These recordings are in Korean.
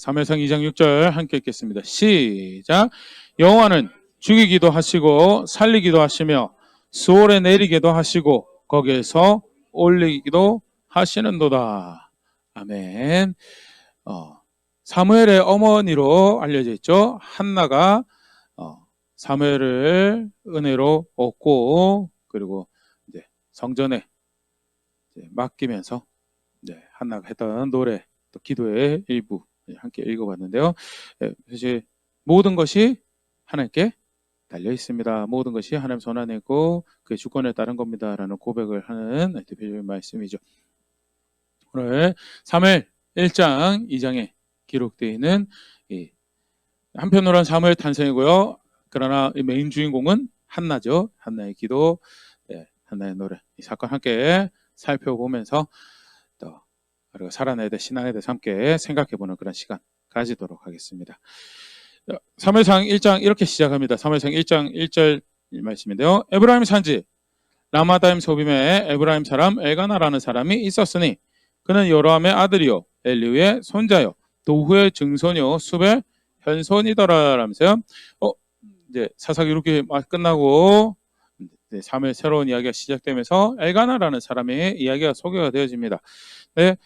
사무엘상 2장 6절 함께 읽겠습니다. 시작. 여호와는 죽이기도 하시고 살리기도 하시며 수월에 내리기도 하시고 거기에서 올리기도 하시는도다. 아멘. 사무엘의 어머니로 알려져 있죠. 한나가 사무엘을 은혜로 얻고 그리고 이제 성전에 이제 맡기면서 한나가 했던 노래 또 기도의 일부 함께 읽어봤는데요. 사실 모든 것이 하나님께 달려 있습니다. 모든 것이 하나님 손 안에 있고 그의 주권에 따른 겁니다라는 고백을 하는 대표적인 말씀이죠. 오늘 사무엘 1장 2장에 기록되어 있는 한편으로는 사무엘 탄생이고요. 그러나 이 메인 주인공은 한나죠. 한나의 기도, 한나의 노래, 이 사건 함께 살펴보면서 또 우리가 살아내야 될 신앙에 대해서 함께 생각해보는 그런 시간 가지도록 하겠습니다. 사무엘상 1장 이렇게 시작합니다. 사무엘상 1장 1절 말씀인데요. 에브라임 산지 라마다임 소빔에 에브라임 사람 엘가나라는 사람이 있었으니 그는 여로함의 아들이요 엘리우의 손자요 도후의 증손이요 숲의 현손이더라 라면서요. 이제 사사기 이렇게 끝나고 사무엘 새로운 이야기가 시작되면서 엘가나라는 사람의 이야기가 소개가 되어집니다. 네,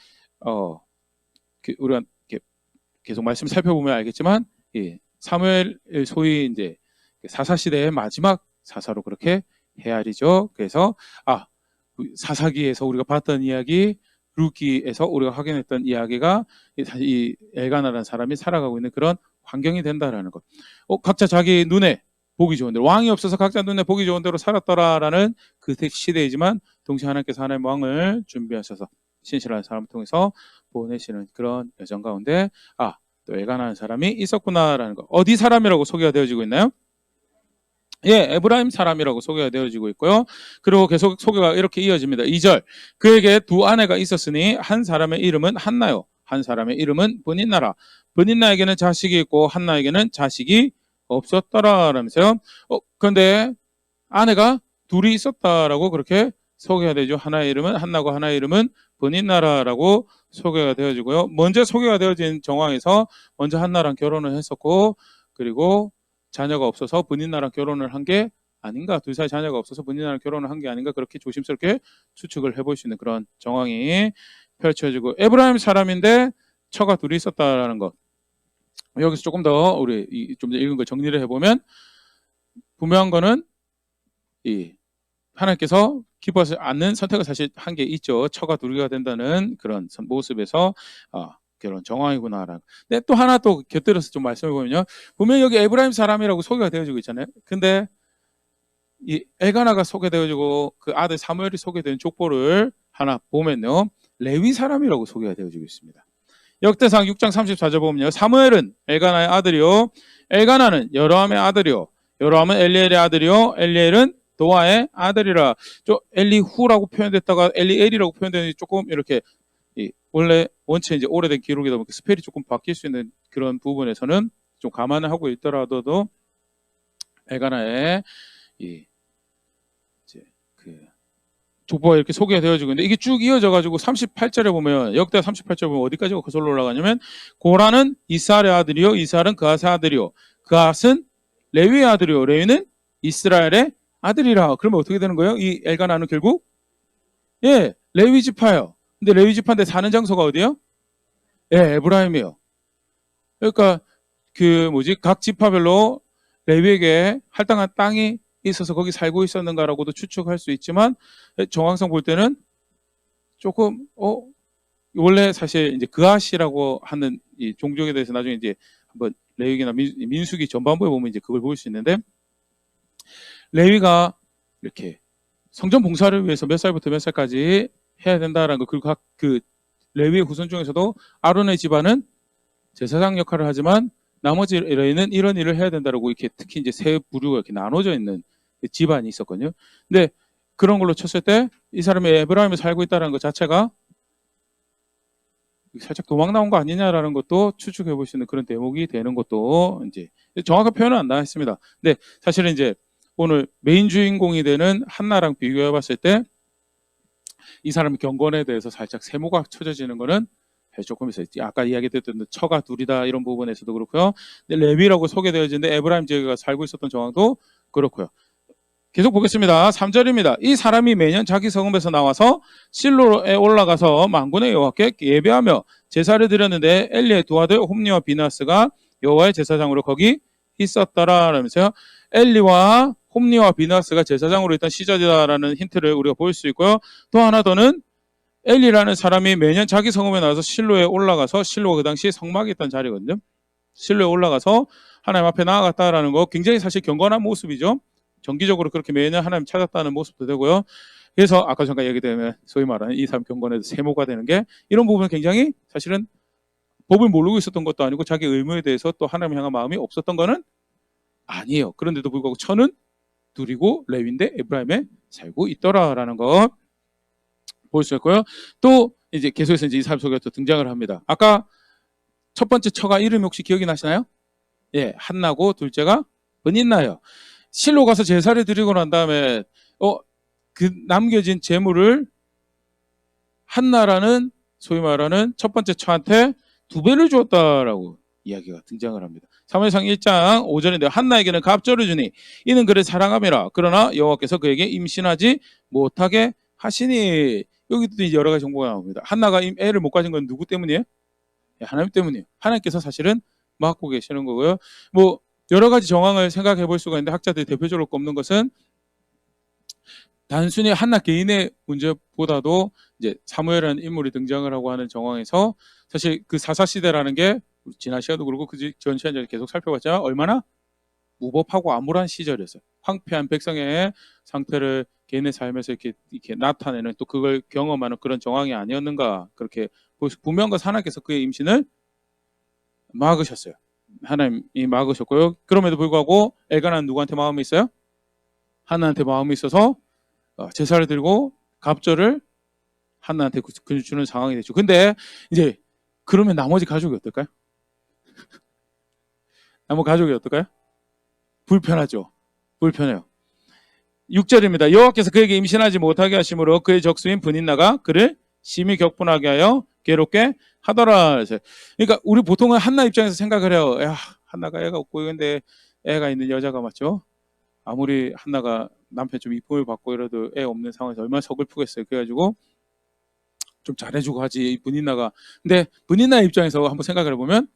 우리가 계속 말씀 살펴보면 알겠지만, 사무엘 소위 이제 사사 시대의 마지막 사사로 그렇게 헤아리죠. 그래서 사사기에서 우리가 봤던 이야기, 루키에서 우리가 확인했던 이야기가 이 엘가나라는 사람이 살아가고 있는 그런 환경이 된다라는 것. 각자 자기 눈에 보기 좋은 대로, 왕이 없어서 각자 눈에 보기 좋은 대로 살았더라라는 그 시대이지만 동시에 하나님께서 하나님의 왕을 준비하셔서 신실한 사람을 통해서 보내시는 그런 여정 가운데 또 엘가나라는 사람이 있었구나라는 것. 어디 사람이라고 소개가 되어지고 있나요? 에브라임 사람이라고 소개가 되어지고 있고요. 그리고 계속 소개가 이렇게 이어집니다. 2절. 그에게 두 아내가 있었으니 한 사람의 이름은 한나요. 한 사람의 이름은 브닛나라. 브닛나에게는 자식이 있고 한나에게는 자식이 없었더라라면서요. 그런데 아내가 둘이 있었다라고 그렇게 소개가 되죠. 하나의 이름은 한나고 하나의 이름은 브닛나라라고 소개가 되어지고요. 먼저 소개가 되어진 정황에서 먼저 한나랑 결혼을 했었고 그리고 자녀가 없어서 브닛나랑 결혼을 한 게 아닌가, 둘 사이 자녀가 없어서 브닛나랑 결혼을 한 게 아닌가 그렇게 조심스럽게 추측을 해볼 수 있는 그런 정황이 펼쳐지고 에브라임 사람인데 처가 둘이 있었다라는 것. 여기서 조금 더 우리 좀 더 읽은 걸 정리를 해보면 분명한 거는 하나님께서 기뻐하지 않는 선택을 사실 한 게 있죠. 처가 둘이가 된다는 그런 모습에서 그런 정황이구나라는. 근데 또 하나 또 곁들여서 좀 말씀해 보면요. 분명히 여기 에브라임 사람이라고 소개가 되어지고 있잖아요. 근데 이 엘가나가 소개되어지고 그 아들 사무엘이 소개된 족보를 하나 보면요. 레위 사람이라고 소개가 되어지고 있습니다. 역대상 6장 34절 보면요. 사무엘은 엘가나의 아들이요. 엘가나는 여로함의 아들이요. 여로함은 엘리엘의 아들이요. 엘리엘은 도아의 아들이라. 엘리후라고 표현됐다가 엘리엘이라고 표현되는 조금 이렇게 원래 원체 이제 오래된 기록이다 보니까 스펠이 조금 바뀔 수 있는 그런 부분에서는 좀 감안을 하고 있더라도 엘가나의 족보가 이렇게 소개가 되어지고 있는데 이게 쭉 이어져가지고 38절에 보면 역대 38절에 보면 어디까지 거슬러 올라가냐면 고라는 이스라엘의 아들이요 이스라엘은 그앗의 아들이요 그앗은 레위의 아들이요 레위는 이스라엘의 아들이라. 그러면 어떻게 되는 거예요? 이 엘가나는 결국 레위 지파예요. 근데 레위 지파인데 사는 장소가 어디예요? 에브라임이에요. 그러니까 각 지파별로 레위에게 할당한 땅이 있어서 거기 살고 있었는가라고도 추측할 수 있지만 정황상 볼 때는 조금 원래 사실 이제 그앗이라고 하는 이 종족에 대해서 나중에 이제 한번 레위기나 민수기 전반부에 보면 이제 그걸 볼 수 있는데 레위가 이렇게 성전 봉사를 위해서 몇 살부터 몇 살까지 해야 된다라는 거. 그리고 그 레위의 후손 중에서도 아론의 집안은 제사장 역할을 하지만 나머지 레위는 이런 일을 해야 된다라고 이렇게 특히 이제 세 부류가 이렇게 나눠져 있는 집안이 있었거든요. 근데 그런 걸로 쳤을 때 이 사람이 에브라임에 살고 있다는 것 자체가 살짝 도망 나온 거 아니냐라는 것도 추측해 볼 수 있는 그런 대목이 되는 것도 이제 정확한 표현은 안 나와 있습니다. 근데 사실은 이제 오늘 메인 주인공이 되는 한나랑 비교해 봤을 때 이 사람의 경건에 대해서 살짝 세모가 쳐져지는 거는 조금 있어요. 아까 이야기했던 처가 둘이다 이런 부분에서도 그렇고요. 근데 레위라고 소개되어지는데 에브라임 지역에 살고 있었던 정황도 그렇고요. 계속 보겠습니다. 3절입니다. 이 사람이 매년 자기 성읍에서 나와서 실로에 올라가서 만군의 여호와께 예배하며 제사를 드렸는데 엘리의 두 아들 홈니와 비나스가 여호와의 제사장으로 거기 있었더라 라면서요. 엘리와 홈니와 비나스가 제사장으로 있던 시절이다라는 힌트를 우리가 볼 수 있고요. 또 하나 더는 엘리라는 사람이 매년 자기 성읍에 나와서 실로에 올라가서, 실로가 그 당시 성막이 있던 자리거든요. 실로에 올라가서 하나님 앞에 나아갔다라는 거 굉장히 사실 경건한 모습이죠. 정기적으로 그렇게 매년 하나님 찾았다는 모습도 되고요. 그래서 아까 잠깐 얘기되면 소위 말하는 이 삶 경건에도 세모가 되는 게 이런 부분은 굉장히 사실은 법을 모르고 있었던 것도 아니고 자기 의무에 대해서 또 하나님 향한 마음이 없었던 거는 아니에요. 그런데도 불구하고 처는 둘이고 레위인데 에브라임에 살고 있더라라는 거 볼 수 있고요. 또 이제 계속해서 이제 이 사람 속에 또 등장을 합니다. 아까 첫 번째 처가 이름이 혹시 기억이 나시나요? 예, 한나고 둘째가 브닌나예요. 실로 가서 제사를 드리고 난 다음에 그 남겨진 재물을 한나라는 소위 말하는 첫 번째 처한테 2배를 주었다라고 이야기가 등장을 합니다. 사무엘상 1장 5절인데 한나에게는 갑절을 주니 이는 그를 사랑함이라. 그러나 여호와께서 그에게 임신하지 못하게 하시니. 여기도 이제 여러 가지 정보가 나옵니다. 한나가 애를 못 가진 건 누구 때문이에요? 하나님 때문이에요. 하나님께서 사실은 막고 계시는 거고요. 뭐 여러 가지 정황을 생각해 볼 수가 있는데 학자들이 대표적으로 꼽는 것은 단순히 한나 개인의 문제보다도 이제 사무엘이라는 인물이 등장을 하고 하는 정황에서 사실 그 사사시대라는 게 지난 시간도 그렇고 그 전 시간에 계속 살펴봤지만 얼마나 무법하고 암울한 시절이었어요. 황폐한 백성의 상태를 개인의 삶에서 이렇게 나타내는 또 그걸 경험하는 그런 정황이 아니었는가 그렇게 분명한 하나님께서 그의 임신을 막으셨어요. 하나님이 막으셨고요. 그럼에도 불구하고 엘가나는 누구한테 마음이 있어요? 한나한테 마음이 있어서 제사를 드리고 갑절을 한나한테 주는 상황이 됐죠. 근데 이제 그러면 나머지 가족이 어떨까요? 나머지 가족이 어떨까요? 불편하죠. 불편해요. 6절입니다. 여호와께서 그에게 임신하지 못하게 하심으로 그의 적수인 브닌나가 그를 심히 격분하게 하여 괴롭게 하더라. 그러니까 우리 보통은 한나 입장에서 생각을 해요. 야, 한나가 애가 없고 근데 애가 있는 여자가 맞죠? 아무리 한나가 남편 좀 이쁨을 받고 이래도 애 없는 상황에서 얼마나 서글프겠어요. 그래가지고 좀 잘해주고 하지 브닌나가. 근데 브닌나 입장에서 한번 생각을 해보면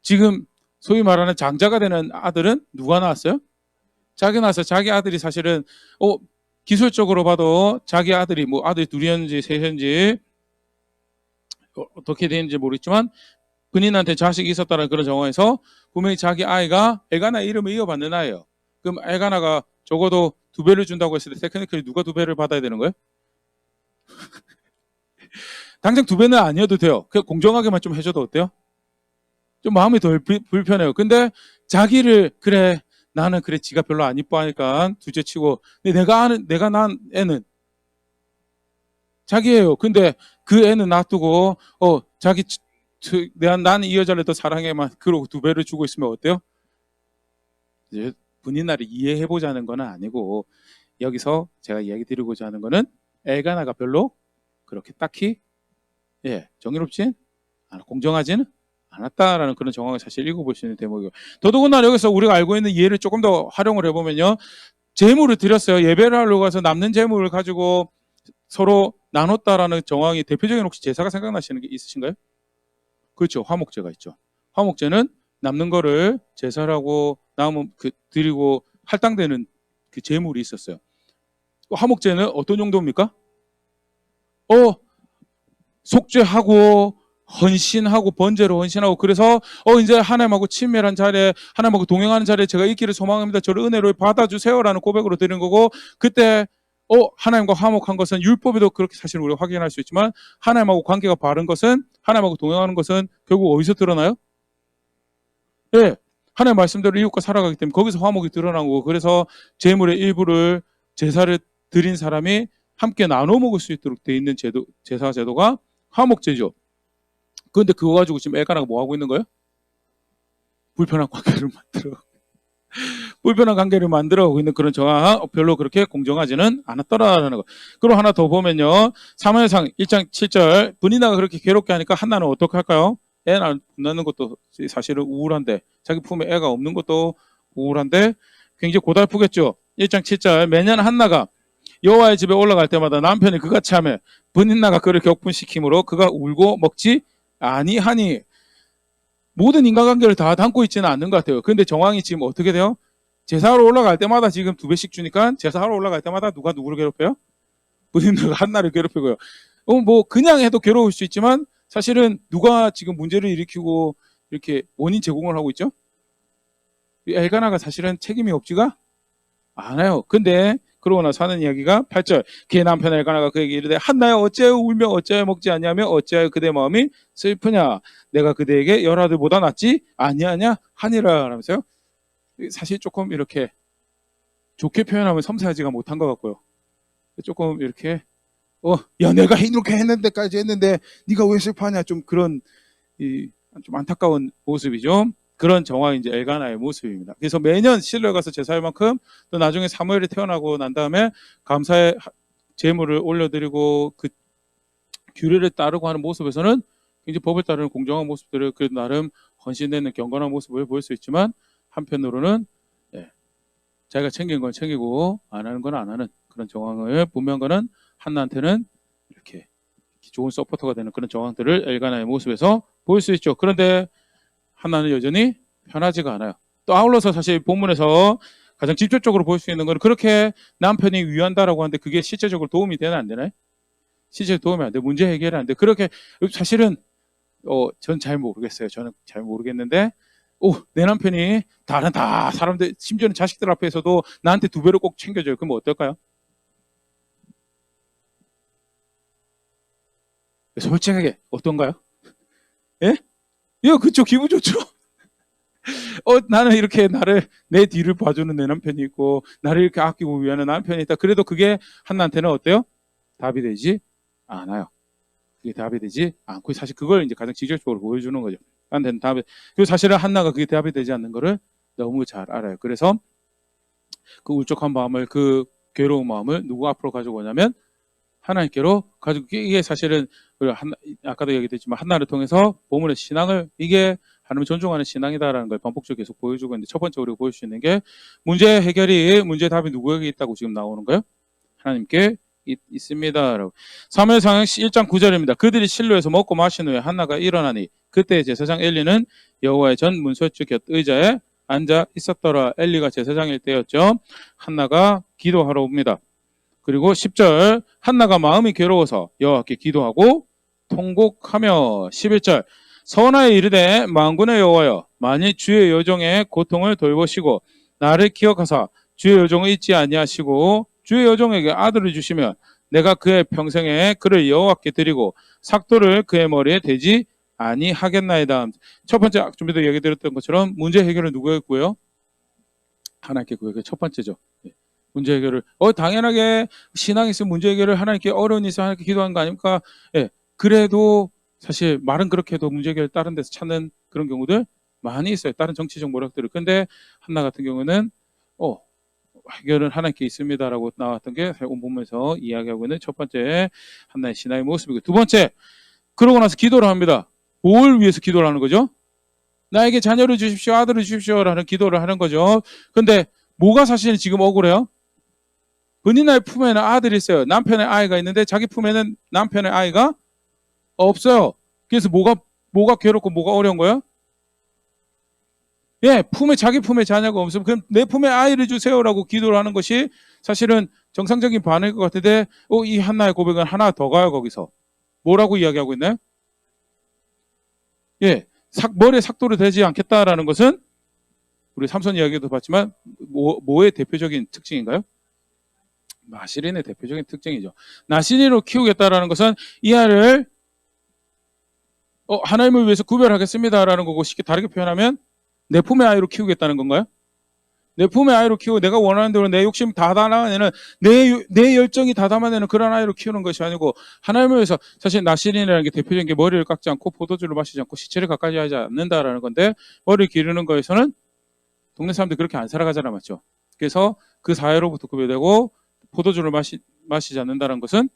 지금 소위 말하는 장자가 되는 아들은 누가 낳았어요? 자기 낳았어요. 자기 아들이 사실은 기술적으로 봐도 자기 아들이 뭐 아들이 둘이었는지 셋이었는지 어떻게 되는지 모르겠지만 본인한테 자식이 있었다는 그런 정황에서 분명히 자기 아이가 엘가나 이름을 이어받는 아이예요. 그럼 엘가나가 적어도 2배를 준다고 했을 때 테크니컬이 누가 2배를 받아야 되는 거예요? 당장 2배는 아니어도 돼요. 그냥 공정하게만 좀 해줘도 어때요? 좀 마음이 덜 불편해요. 근데 자기를 그래 나는 그래 지가 별로 안 이뻐하니까 둘째 치고 근데 내가 낳은 애는 자기예요. 근데 그 애는 놔두고 자기 나는 이 여자를 더 사랑해만 그러고 2배를 주고 있으면 어때요? 이제 분인나를 이해해보자는 건 아니고 여기서 제가 이야기 드리고자 하는 거는 엘가나가 별로 그렇게 딱히 정의롭진 않아 공정하지는 않았다라는 그런 정황을 사실 읽어볼 수 있는 대목이고 더더군다나 여기서 우리가 알고 있는 이해를 조금 더 활용을 해보면요. 재물을 드렸어요. 예배를 하려고 해서 남는 재물을 가지고 서로 나눴다라는 정황이 대표적인 혹시 제사가 생각나시는 게 있으신가요? 그렇죠. 화목제가 있죠. 화목제는 남는 거를 제사라고 남은 드리고 할당되는 그 재물이 있었어요. 화목제는 어떤 용도입니까? 속죄하고 헌신하고 번제로 헌신하고 그래서 이제 하나님하고 친밀한 자리에 하나님하고 동행하는 자리에 제가 있기를 소망합니다. 저를 은혜로 받아주세요라는 고백으로 드리는 거고 그때 하나님과 화목한 것은 율법에도 그렇게 사실 우리가 확인할 수 있지만 하나님하고 관계가 바른 것은 하나님하고 동행하는 것은 결국 어디서 드러나요? 하나님 말씀대로 이웃과 살아가기 때문에 거기서 화목이 드러난 거고 그래서 재물의 일부를 제사를 드린 사람이 함께 나눠 먹을 수 있도록 돼 있는 제사 제도가 화목제죠. 그런데 그거 가지고 지금 엘가나가 뭐 하고 있는 거예요? 불편한 관계를 만들어. 불편한 관계를 만들어가고 있는 그런 정황 별로 그렇게 공정하지는 않았더라라는 거. 그리고 하나 더 보면요. 사무엘상 1장 7절 분이나가 그렇게 괴롭게 하니까 한나는 어떻게 할까요? 애 낳는 것도 사실은 우울한데 자기 품에 애가 없는 것도 우울한데 굉장히 고달프겠죠. 1장 7절 매년 한나가 여호와의 집에 올라갈 때마다 남편이 그같이 하며 분인나가 그를 격분시키므로 그가 울고 먹지 아니하니. 모든 인간관계를 다 담고 있지는 않는 것 같아요. 그런데 정황이 지금 어떻게 돼요? 제사하러 올라갈 때마다 지금 2배씩 주니까 제사하러 올라갈 때마다 누가 누구를 괴롭혀요? 분인나가 한나를 괴롭히고요. 뭐 그냥 해도 괴로울 수 있지만 사실은 누가 지금 문제를 일으키고 이렇게 원인 제공을 하고 있죠? 엘가나가 사실은 책임이 없지가 않아요. 근데 그러고 나서 하는 이야기가 8절 그의 남편 엘가나가 그에게 이르되 한나야 어찌하여 울며 어찌하여 먹지 않냐며 어찌하여 그대 마음이 슬프냐 내가 그대에게 열아들보다 낫지 아니하냐 하니라 라면서요. 사실 조금 이렇게 좋게 표현하면 섬세하지가 못한 것 같고요. 조금 이렇게 야 내가 이렇게 했는데까지 했는데 네가 왜 슬퍼하냐 좀 그런 좀 안타까운 모습이죠. 그런 정황이 이제 엘가나의 모습입니다. 그래서 매년 실로에 가서 제사할 만큼 또 나중에 사무엘이 태어나고 난 다음에 감사의 제물을 올려드리고 그 규례를 따르고 하는 모습에서는 굉장히 법을 따르는 공정한 모습들을 그 나름 헌신되는 경건한 모습을 보일 수 있지만 한편으로는 자기가 챙긴 건 챙기고 안 하는 건 안 하는 그런 정황을 분명한 거는 한나한테는 이렇게 좋은 서포터가 되는 그런 정황들을 엘가나의 모습에서 보일 수 있죠. 그런데 한나는 여전히 편하지가 않아요. 또 아울러서 사실 본문에서 가장 직접적으로 볼 수 있는 건 그렇게 남편이 위한다라고 하는데 그게 실제적으로 도움이 되나 안 되나요? 실제로 도움이 안 돼. 문제 해결이 안 돼. 그렇게 사실은 전 잘 모르겠어요. 저는 잘 모르겠는데 내 남편이 다른 다 사람들 심지어는 자식들 앞에서도 나한테 2배로 꼭 챙겨줘요. 그럼 어떨까요? 솔직하게 어떤가요? 예? 그쵸. 기분 좋죠. 나는 이렇게 내 뒤를 봐주는 내 남편이 있고, 나를 이렇게 아끼고 위하는 남편이 있다. 그래도 그게 한나한테는 어때요? 답이 되지 않아요. 그게 답이 되지 않고, 사실 그걸 이제 가장 직접적으로 보여주는 거죠. 한테는 답이, 그리고 사실은 한나가 그게 답이 되지 않는 거를 너무 잘 알아요. 그래서 그 울적한 마음을, 그 괴로운 마음을 누구 앞으로 가지고 오냐면, 하나님께로 가지고, 이게 사실은, 아까도 얘기했지만, 한나를 통해서 보물의 신앙을, 이게 하나님을 존중하는 신앙이다라는 걸 반복적으로 계속 보여주고 있는데, 첫 번째 우리가 보일 수 있는 게 문제 해결이, 문제 답이 누구에게 있다고 지금 나오는 거예요? 하나님께 있습니다. 사무엘상 1장 9절입니다. 그들이 실로에서 먹고 마신 후에 한나가 일어나니 그때 제사장 엘리는 여호와의 전 문설주 곁 의자에 앉아 있었더라. 엘리가 제사장일 때였죠. 한나가 기도하러 옵니다. 그리고 10절 한나가 마음이 괴로워서 여호와께 기도하고 통곡하며 11절 선하에 이르되 만군의 여호와여 만일 주의 여종의 고통을 돌보시고 나를 기억하사 주의 여종을 잊지 아니하시고 주의 여종에게 아들을 주시면 내가 그의 평생에 그를 여호와께 드리고 삭도를 그의 머리에 대지 아니하겠나이다. 첫 번째 좀 전에 얘기 드렸던 것처럼 문제 해결은 누구에게 구해요? 하나님께 구해요. 첫 번째죠. 문제 해결을 당연하게 신앙이 있으면 문제 해결을 하나님께 어려운 일에서 하나님께 기도하는 거 아닙니까? 그래도 사실 말은 그렇게 해도 문제 해결 다른 데서 찾는 그런 경우들 많이 있어요. 다른 정치적 모략들을. 근데 한나 같은 경우는 해결은 하나님께 있습니다라고 나왔던 게 온 본문에서 이야기하고 있는 첫 번째 한나의 신앙의 모습이고, 두 번째 그러고 나서 기도를 합니다. 뭘 위해서 기도를 하는 거죠? 나에게 자녀를 주십시오, 아들을 주십시오라는 기도를 하는 거죠. 근데 뭐가 사실 지금 억울해요? 본인의 품에는 아들이 있어요. 남편의 아이가 있는데 자기 품에는 남편의 아이가 없어요. 그래서 뭐가 괴롭고 뭐가 어려운 거예요? 자기 품에 자녀가 없으면 그럼 내 품에 아이를 주세요라고 기도를 하는 것이 사실은 정상적인 반응일 것 같은데 이 한나의 고백은 하나 더 가요. 거기서 뭐라고 이야기하고 있나요? 머리에 삭도를 대지 않겠다라는 것은 우리 삼손 이야기도 봤지만 뭐의 대표적인 특징인가요? 나시린의 대표적인 특징이죠. 나시린으로 키우겠다라는 것은 이 아이를 하나님을 위해서 구별하겠습니다라는 거고, 쉽게 다르게 표현하면 내 품의 아이로 키우겠다는 건가요? 내 품의 아이로 키우고 내가 원하는 대로 내 욕심 다 담아내는 내 열정이 다 담아내는 그런 아이로 키우는 것이 아니고, 하나님을 위해서, 사실 나시린이라는 게 대표적인 게 머리를 깎지 않고 포도주를 마시지 않고 시체를 가까이 하지 않는다라는 건데, 머리를 기르는 거에서는 동네 사람들이 그렇게 안 살아가잖아, 맞죠? 그래서 그 사회로부터 구별되고 포도주를 마시지 않는다는 것은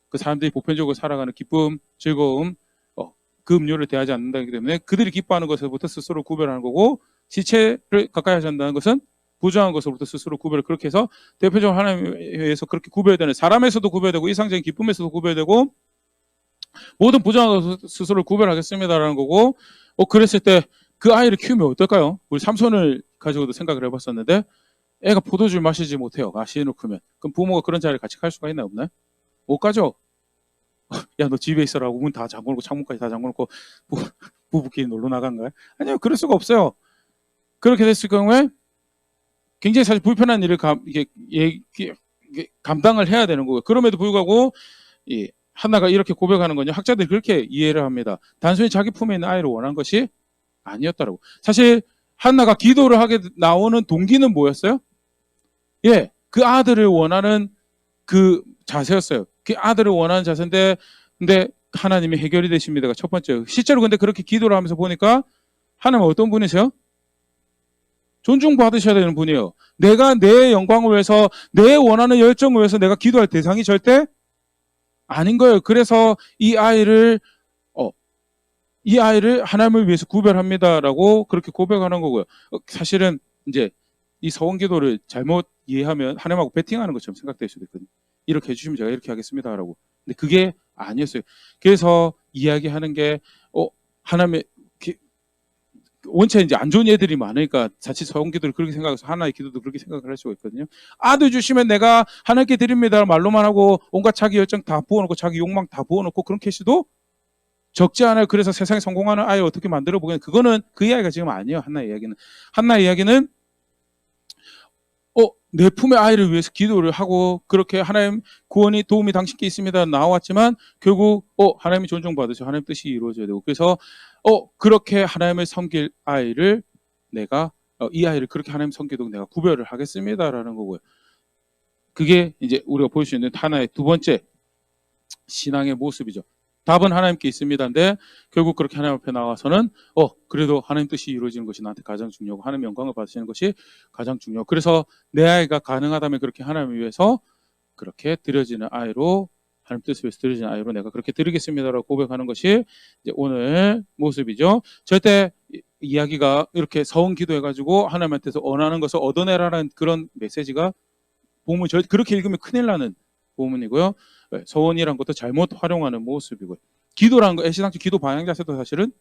그 사람들이 보편적으로 살아가는 기쁨, 즐거움, 그 음료를 대하지 않는다기 때문에 그들이 기뻐하는 것에서부터 스스로 구별하는 거고, 시체를 가까이 하지 않는다는 것은 부정한 것으로부터 스스로 구별을, 그렇게 해서 대표적으로 하나님에 의해서 그렇게 구별되는, 사람에서도 구별되고 이상적인 기쁨에서도 구별되고 모든 부정한 것 스스로 구별하겠습니다라는 거고, 그랬을 때 그 아이를 키우면 어떨까요? 우리 삼손을 가지고도 생각을 해봤었는데, 애가 포도주를 마시지 못해요. 아시는 크면. 그럼 부모가 그런 자리를 같이 갈 수가 있나요, 없나요? 못 가죠. 야, 너 집에 있어라고 문 다 잠궈놓고 창문까지 다 잠궈놓고 부부끼리 놀러 나간 거야? 아니요, 그럴 수가 없어요. 그렇게 됐을 경우에 굉장히 사실 불편한 일을 감당을 해야 되는 거고요. 그럼에도 불구하고 한나가 이렇게 고백하는 건요, 학자들이 그렇게 이해를 합니다. 단순히 자기 품에 있는 아이를 원한 것이 아니었다라고. 사실 한나가 기도를 하게 나오는 동기는 뭐였어요? 그 아들을 원하는 그 자세였어요. 그 아들을 원하는 자세인데, 근데 하나님이 해결이 되십니다가 첫 번째. 실제로 근데 그렇게 기도를 하면서 보니까 하나님은 어떤 분이세요? 존중받으셔야 되는 분이에요. 내가 내 영광을 위해서, 내 원하는 열정을 위해서 내가 기도할 대상이 절대 아닌 거예요. 그래서 이 아이를 하나님을 위해서 구별합니다라고 그렇게 고백하는 거고요. 사실은 이제 이 서원 기도를 잘못 이해하면 하나님하고 배팅하는 것처럼 생각될 수도 있거든요. 이렇게 해주시면 제가 이렇게 하겠습니다라고. 근데 그게 아니었어요. 그래서 이야기하는 게 하나님의 원체 이제 안 좋은 애들이 많으니까 자칫 서원 기도를 그렇게 생각해서 하나의 기도도 그렇게 생각을 할 수가 있거든요. 아들 주시면 내가 하나님께 드립니다 말로만 하고 온갖 자기 열정 다 부어놓고 자기 욕망 다 부어놓고 그런 케이스도 적지 않아요. 그래서 세상에 성공하는 아이 어떻게 만들어 보겠냐. 그거는 그 이야기가 지금 아니에요. 한나의 이야기는. 한나의 이야기는 내 품의 아이를 위해서 기도를 하고 그렇게 하나님 구원이 도움이 당신께 있습니다 나왔지만 결국 하나님이 존중받으셔. 하나님 뜻이 이루어져야 되고, 그래서 그렇게 하나님을 섬길 아이를 내가 이 아이를 그렇게 하나님 섬기도록 내가 구별을 하겠습니다라는 거고요. 그게 이제 우리가 볼 수 있는 하나의 두 번째 신앙의 모습이죠. 답은 하나님께 있습니다인데 결국 그렇게 하나님 앞에 나와서는 그래도 하나님 뜻이 이루어지는 것이 나한테 가장 중요하고 하나님 영광을 받으시는 것이 가장 중요하고, 그래서 내 아이가 가능하다면 그렇게 하나님을 위해서 그렇게 드려지는 아이로, 하나님 뜻을 위해서 드려지는 아이로 내가 그렇게 드리겠습니다라고 고백하는 것이 이제 오늘 모습이죠. 절대 이야기가 이렇게 서원 기도해가지고 하나님한테서 원하는 것을 얻어내라는 그런 메시지가 본문 그렇게 읽으면 큰일 나는 본문이고요. 서원이란 것도 잘못 활용하는 모습이고요. 기도라는 거, 애시당초 기도 방향 자세도 사실은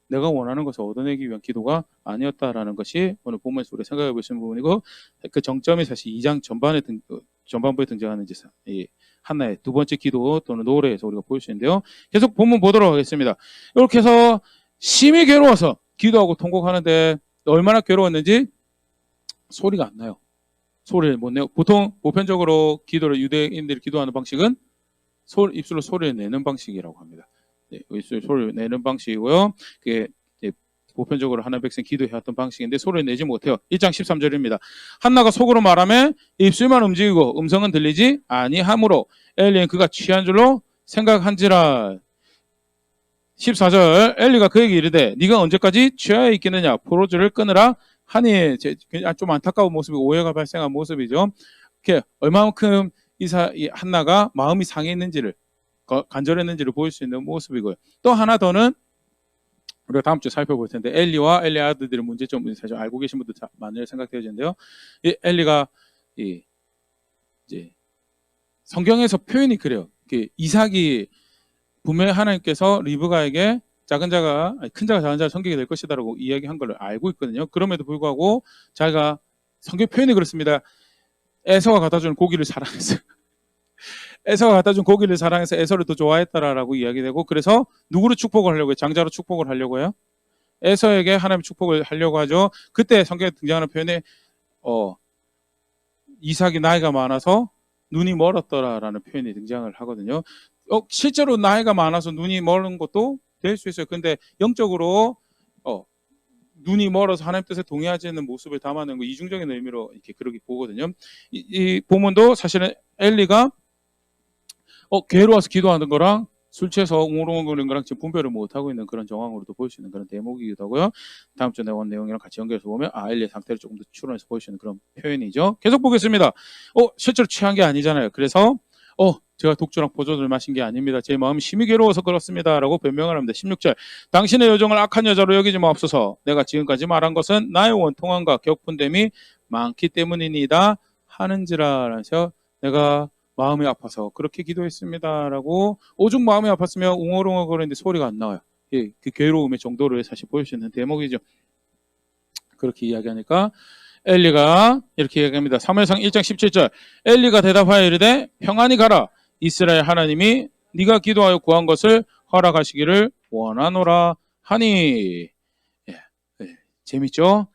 내가 원하는 것을 얻어내기 위한 기도가 아니었다라는 것이 오늘 본문에서 우리가 생각해 볼 수 있는 부분이고, 그 정점이 사실 2장 전반부에 등장하는 이 한나의 두 번째 기도 또는 노래에서 우리가 볼 수 있는데요. 계속 본문 보도록 하겠습니다. 이렇게 해서 심히 괴로워서 기도하고 통곡하는데 얼마나 괴로웠는지 소리가 안 나요. 소리를 못 내요. 보통 보편적으로 기도를 유대인들이 기도하는 방식은 입술로 소리를 내는 방식이라고 합니다. 입술로 소리를 내는 방식이고요. 그게 보편적으로 하나님 백성 기도해왔던 방식인데 소리를 내지 못해요. 1장 13절입니다. 한나가 속으로 말하며 입술만 움직이고 음성은 들리지 아니하므로 엘리는 그가 취한 줄로 생각한지라. 14절 엘리가 그에게 이르되 네가 언제까지 취하여 있겠느냐, 포도주를 끊으라 하니. 좀 안타까운 모습이, 오해가 발생한 모습이죠. 이렇게 얼마만큼 이 한나가 마음이 상했는지를, 간절했는지를 보일 수 있는 모습이고요. 또 하나 더는 우리가 다음 주에 살펴볼 텐데, 엘리와 엘리 아들들의 문제점을 사실 알고 계신 분들 많이 생각되어지는데요. 이 엘리가 이제 성경에서 표현이 그래요. 이삭이 분명히 하나님께서 리브가에게 큰 자가 작은 자를 섬기게 될 것이다라고 이야기한 걸 알고 있거든요. 그럼에도 불구하고 자기가, 성경 표현이 그렇습니다. 에서가 갖다 준 고기를 사랑했어요. 에서가 갖다 준 고기를 사랑해서 에서를 더 좋아했다라고 이야기되고, 그래서 누구를 축복을 하려고 해요? 장자로 축복을 하려고 해요? 에서에게 하나님의 축복을 하려고 하죠. 그때 성경에 등장하는 표현에 이삭이 나이가 많아서 눈이 멀었더라라는 표현이 등장을 하거든요. 실제로 나이가 많아서 눈이 멀은 것도 될 수 있어요. 근데 영적으로 눈이 멀어서 하나님 뜻에 동의하지 않는 모습을 담아내는 거, 이중적인 의미로 이렇게 그렇게 보거든요. 이 본문도 사실은 엘리가 괴로워서 기도하는 거랑 술 취해서 웅얼웅얼거리는 거랑 지금 분별을 못하고 있는 그런 정황으로도 보일 수 있는 그런 대목이기도 하고요. 다음 주 내용이랑 같이 연결해서 보면 엘리의 상태를 조금 더 추론해서 보일 수 있는 그런 표현이죠. 계속 보겠습니다. 실제로 취한 게 아니잖아요. 그래서 제가 독주랑 포도주를 마신 게 아닙니다. 제 마음이 심히 괴로워서 그렇습니다. 라고 변명을 합니다. 16절 당신의 여정을 악한 여자로 여기지 마옵소서. 내가 지금까지 말한 것은 나의 원통함과 격분됨이 많기 때문이니다 하는지라. 라면서 내가 마음이 아파서 그렇게 기도했습니다. 라고 오죽 마음이 아팠으면 웅얼웅얼 거리는데 소리가 안 나와요. 그 괴로움의 정도를 사실 보일 수 있는 대목이죠. 그렇게 이야기하니까 엘리가 이렇게 이야기합니다. 사무엘상 1장 17절 엘리가 대답하여 이르되 평안히 가라. 이스라엘 하나님이 네가 기도하여 구한 것을 허락하시기를 원하노라 하니. 재밌죠?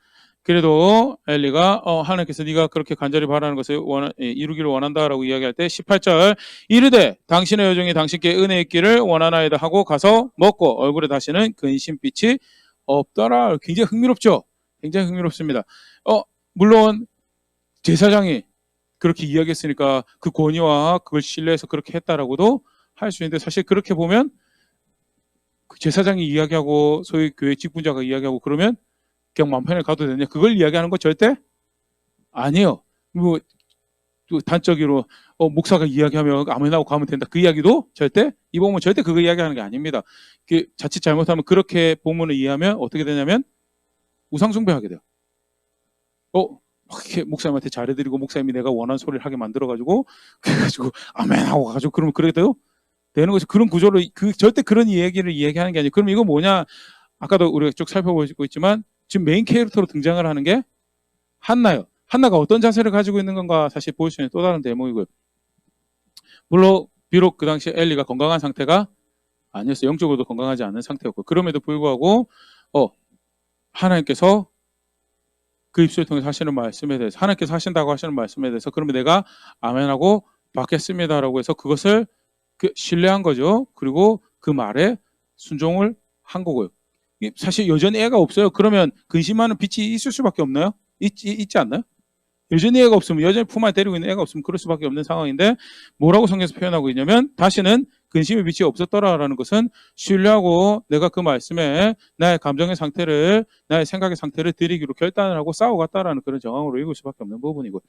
그래도 엘리가 하나님께서 네가 그렇게 간절히 바라는 것을 이루기를 원한다라고 이야기할 때 18절 이르되 당신의 여종이 당신께 은혜 있기를 원하나이다 하고 가서 먹고 얼굴에 다시는 근심빛이 없더라. 굉장히 흥미롭죠? 굉장히 흥미롭습니다. 물론 제사장이 그렇게 이야기했으니까 그 권위와 그걸 신뢰해서 그렇게 했다라고도 할 수 있는데 사실 그렇게 보면 그 제사장이 이야기하고 소위 교회 직분자가 이야기하고 그러면 그냥 마음 편하게 가도 되냐? 그걸 이야기하는 거 절대 아니에요. 뭐 단적으로 목사가 이야기하면 아멘하고 가면 된다. 그 이야기도 절대 이 본문 절대 그거 이야기하는 게 아닙니다. 자칫 잘못하면 그렇게 본문을 이해하면 어떻게 되냐면 우상 숭배하게 돼요. 막 이렇게 목사님한테 잘해드리고 목사님이 내가 원하는 소리를 하게 만들어가지고 그래가지고 아멘하고 가지고 그러면 그래 돼요? 되는 거죠. 그런 구조로 절대 그런 얘기를 이야기하는 게 아니에요. 그럼 이거 뭐냐? 아까도 우리가 쭉 살펴보고 있지만 지금 메인 캐릭터로 등장을 하는 게 한나요. 한나가 어떤 자세를 가지고 있는 건가 사실 보일 수 있는 또 다른 대목이고요. 물론 비록 그 당시 엘리가 건강한 상태가 아니었어요. 영적으로도 건강하지 않은 상태였고 그럼에도 불구하고 하나님께서 그 입술을 통해서 하시는 말씀에 대해서 하나님께서 하신다고 하시는 말씀에 대해서 그러면 내가 아멘하고 받겠습니다라고 해서 그것을 신뢰한 거죠. 그리고 그 말에 순종을 한 거고요. 사실 여전히 애가 없어요. 그러면 근심하는 빛이 있을 수밖에 없나요? 있지 않나요? 여전히 애가 없으면 여전히 품 안에 데리고 있는 애가 없으면 그럴 수밖에 없는 상황인데 뭐라고 성경에서 표현하고 있냐면 다시는 근심의 빛이 없었더라라는 것은 신뢰하고 내가 그 말씀에 나의 감정의 상태를 나의 생각의 상태를 드리기로 결단을 하고 싸워갔다라는 그런 정황으로 읽을 수밖에 없는 부분이고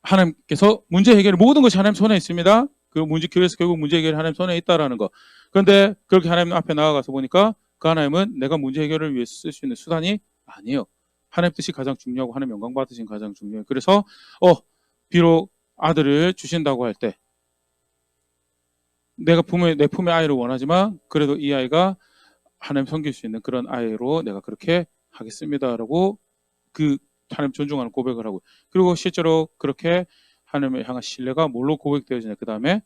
하나님께서 문제 해결을 모든 것이 하나님 손에 있습니다. 그 문제 교회에서 결국 문제 해결이 하나님 손에 있다라는 거. 그런데 그렇게 하나님 앞에 나아가서 보니까 그 하나님은 내가 문제 해결을 위해서 쓸 수 있는 수단이 아니에요. 하나님 뜻이 가장 중요하고 하나님 영광 받으신 가장 중요해요. 그래서 비록 아들을 주신다고 할 때 내가 내 품에 아이를 원하지만 그래도 이 아이가 하나님 섬길 수 있는 그런 아이로 내가 그렇게 하겠습니다라고 그 하나님 존중하는 고백을 하고 그리고 실제로 그렇게 하나님을 향한 신뢰가 뭘로 고백되어지냐 그 다음에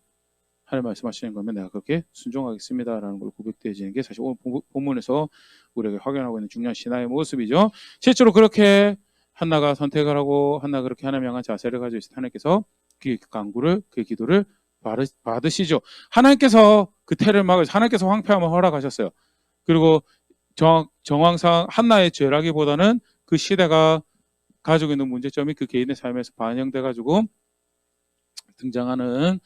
하나님 말씀하시는 거면 내가 그렇게 순종하겠습니다라는 걸로 고백되어지는 게 사실 오늘 본문에서 우리에게 확인하고 있는 중요한 신앙의 모습이죠. 실제로 그렇게 한나가 선택을 하고 한나가 그렇게 하나님 향한 자세를 가지고 있을 때 하나님께서 그 간구를 그 기도를 받으시죠. 하나님께서 그 태를 막으셔서 하나님께서 황폐함을 허락하셨어요. 그리고 정황상 한나의 죄라기보다는 그 시대가 가지고 있는 문제점이 그 개인의 삶에서 반영돼 가지고 등장하는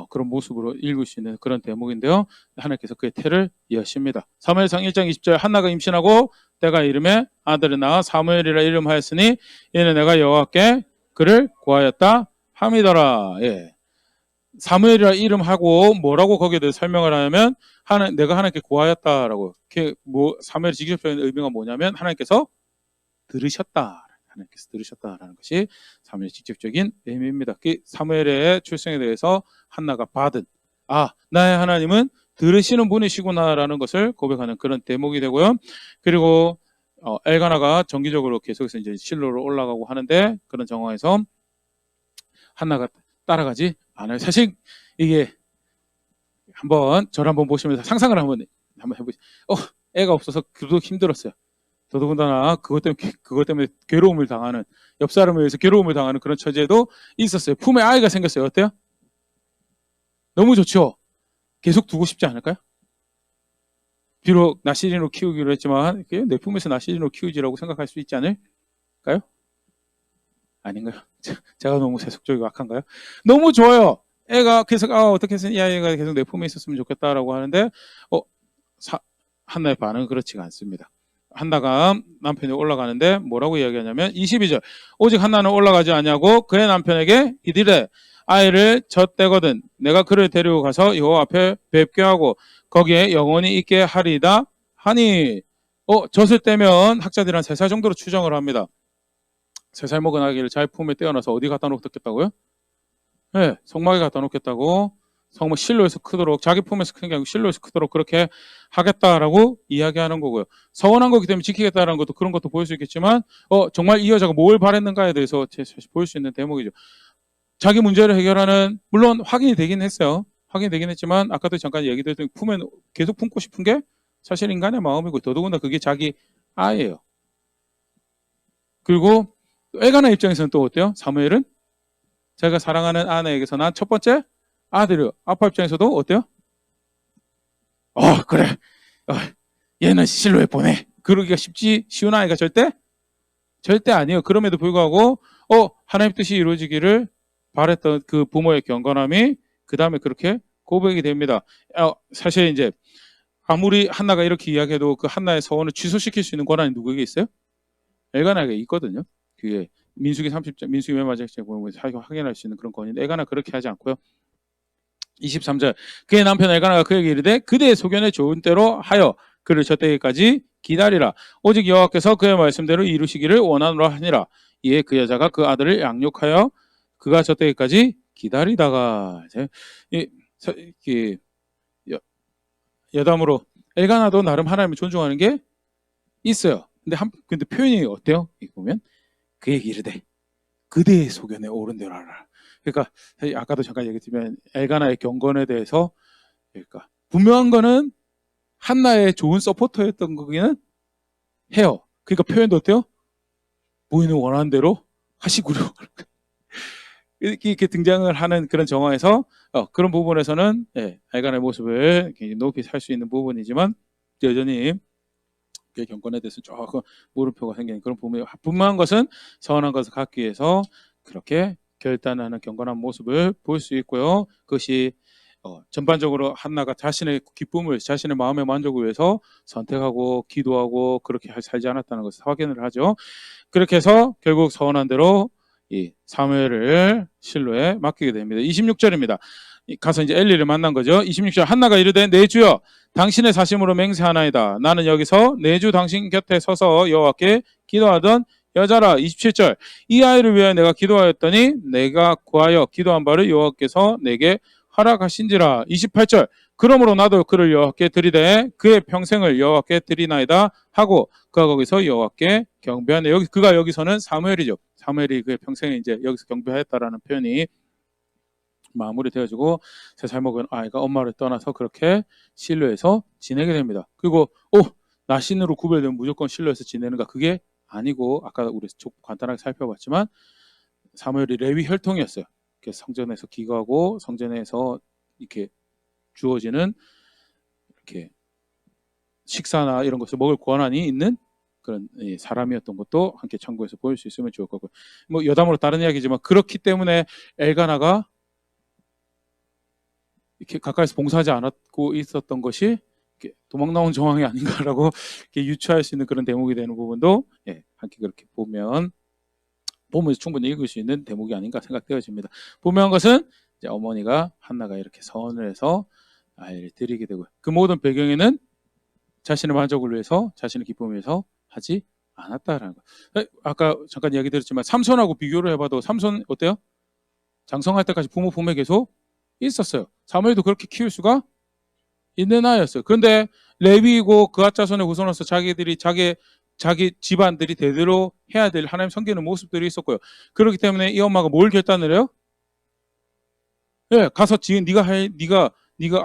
그런 모습으로 읽을 수 있는 그런 대목인데요. 하나님께서 그의 태를 여십니다. 사무엘상 1장 20절 한나가 임신하고 때가 이름에 아들을 낳아 사무엘이라 이름하였으니 이는 내가 여호와께 그를 구하였다 함이더라. 예. 사무엘이라 이름하고 뭐라고 거기에 대해 설명을 하냐면 내가 하나님께 구하였다라고. 사무엘의 직접적인 의미가 뭐냐면 하나님께서 들으셨다. 하나님께서 들으셨다라는 것이 사무엘의 직접적인 의미입니다. 사무엘의 출생에 대해서 한나가 받은 나의 하나님은 들으시는 분이시구나라는 것을 고백하는 그런 대목이 되고요. 그리고 엘가나가 정기적으로 계속해서 이제 실로로 올라가고 하는데 그런 상황에서 한나가 따라가지 않아요. 사실 이게 저를 한번 보시면서 상상을 한번 해보세요. 애가 없어서 그도 힘들었어요. 더더군다나 그것 때문에 괴로움을 당하는 옆 사람에 의해서 괴로움을 당하는 그런 처지에도 있었어요. 품에 아이가 생겼어요. 어때요? 너무 좋죠. 계속 두고 싶지 않을까요? 비록 나시린으로 키우기로 했지만 내 품에서 나시린으로 키우지라고 생각할 수 있지 않을까요? 아닌가요? 제가 너무 세속적이고 악한가요? 너무 좋아요. 애가 계속 어떻게 해서 이 아이가 계속 내 품에 있었으면 좋겠다라고 하는데 한나의 반응은 그렇지가 않습니다. 한나가 남편이 올라가는데 뭐라고 이야기하냐면 22절 오직 한나는 올라가지 않냐고 그의 남편에게 이르되 아이를 젖대거든 내가 그를 데리고 가서 여호와 앞에 뵙게 하고 거기에 영원히 있게 하리이다 하니 젖을 떼면 학자들은 한 3살 정도로 추정을 합니다. 3살 먹은 아기를 잘 품에 떼어놔서 어디 갖다 놓겠다고요? 네, 성막에 갖다 놓겠다고 성막 실로에서 크도록 자기 품에서 큰 게 아니고 실로에서 크도록 그렇게 하겠다라고 이야기하는 거고요. 서원한 거기 때문에 지키겠다라는 것도 그런 것도 보일 수 있겠지만 정말 이 여자가 뭘 바랬는가에 대해서 사실 보일 수 있는 대목이죠. 자기 문제를 해결하는 물론 확인이 되긴 했어요. 확인이 되긴 했지만 아까도 잠깐 얘기 드렸던 품에 계속 품고 싶은 게 사실 인간의 마음이고 더더군다나 그게 자기 아이예요. 그리고 엘가나 입장에서는 또 어때요? 사무엘은 자기가 사랑하는 아내에게서 난 첫 번째 아들이요. 아빠 입장에서도 어때요? 그래. 얘는 실로에 보내. 그러기가 쉬운 아이가 절대 아니에요. 그럼에도 불구하고 하나님 뜻이 이루어지기를 바랬던 그 부모의 경건함이 그 다음에 그렇게 고백이 됩니다. 사실 이제 아무리 한나가 이렇게 이야기해도 그 한나의 서원을 취소시킬 수 있는 권한이 누구에게 있어요? 엘가나에게 있거든요. 그게 민수기 30장, 민수기 맨 마지막 장에 보면 확인할 수 있는 그런 권위인데 엘가나 그렇게 하지 않고요. 23절 그의 남편 엘가나가 그에게 이르되 그대의 소견에 좋은 대로 하여 그를 저때까지 기다리라. 오직 여호와께서 그의 말씀대로 이루시기를 원하노라 하니라. 이에 그 여자가 그 아들을 양육하여 그가 저때까지 기다리다가 여담으로 엘가나도 나름 하나님을 존중하는 게 있어요. 근데 표현이 어때요? 보면 그에게 이르되 그대의 소견에 옳은 대로 하라. 그러니까 아까도 잠깐 얘기했지만 엘가나의 경건에 대해서 그러니까 분명한 거는 한나의 좋은 서포터였던 거기는 해요. 그러니까 표현도 어때요? 부인은 원하는 대로 하시구려. 이렇게 등장을 하는 그런 정황에서 그런 부분에서는 엘가나의 모습을 굉장히 높이 살 수 있는 부분이지만 여전히 그의 경건에 대해서 조금 물음표가 생기는 그런 부분이 분명한 것은 선한 것을 갖기 위해서 그렇게 결단하는 경건한 모습을 볼 수 있고요. 그것이 전반적으로 한나가 자신의 기쁨을 자신의 마음의 만족을 위해서 선택하고 기도하고 그렇게 살지 않았다는 것을 확인을 하죠. 그렇게 해서 결국 서원한 대로 이 사무엘을 실로에 맡기게 됩니다. 26절입니다. 가서 이제 엘리를 만난 거죠. 26절 한나가 이르되 내 주여 당신의 사심으로 맹세하나이다. 나는 여기서 내 주 당신 곁에 서서 여호와께 기도하던 여자라. 27절 이 아이를 위하여 내가 기도하였더니 내가 구하여 기도한 바를 여호와께서 내게 허락하신지라. 28절 그러므로 나도 그를 여호와께 드리되 그의 평생을 여호와께 드리나이다 하고 그가 거기서 여호와께 경배하네. 그가 여기서는 사무엘이죠. 사무엘이 그의 평생에 이제 여기서 경배하였다라는 표현이 마무리되어지고 3살 먹은 아이가 엄마를 떠나서 그렇게 실로에서 지내게 됩니다. 그리고 나신으로 구별되면 무조건 실로에서 지내는가? 그게 아니고 아까 우리 간단하게 살펴봤지만 사무엘이 레위 혈통이었어요. 그래서 성전에서 기거하고 성전에서 이렇게 주어지는 이렇게 식사나 이런 것을 먹을 권한이 있는 그런 사람이었던 것도 함께 참고해서 보일 수 있으면 좋을 거고요. 뭐 여담으로 다른 이야기지만 그렇기 때문에 엘가나가 이렇게 가까이서 봉사하지 않았고 있었던 것이 도망 나온 정황이 아닌가라고 이렇게 유추할 수 있는 그런 대목이 되는 부분도 함께 그렇게 보면서 충분히 읽을 수 있는 대목이 아닌가 생각되어집니다. 분명한 것은 이제 어머니가 한나가 이렇게 서원을 해서 아이를 드리게 되고 그 모든 배경에는 자신의 만족을 위해서 자신의 기쁨을 위해서 하지 않았다라는 거. 아까 잠깐 이야기 드렸지만 삼손하고 비교를 해봐도 삼손 어때요? 장성할 때까지 부모 품에 계속 있었어요. 사무엘도 그렇게 키울 수가 있는 아이였어요. 그런데 레위이고 그앗 자손의 후손으로서 자기 집안들이 대대로 해야 될 하나님 섬기는 모습들이 있었고요. 그렇기 때문에 이 엄마가 뭘 결단을 해요? 가서 지금 네가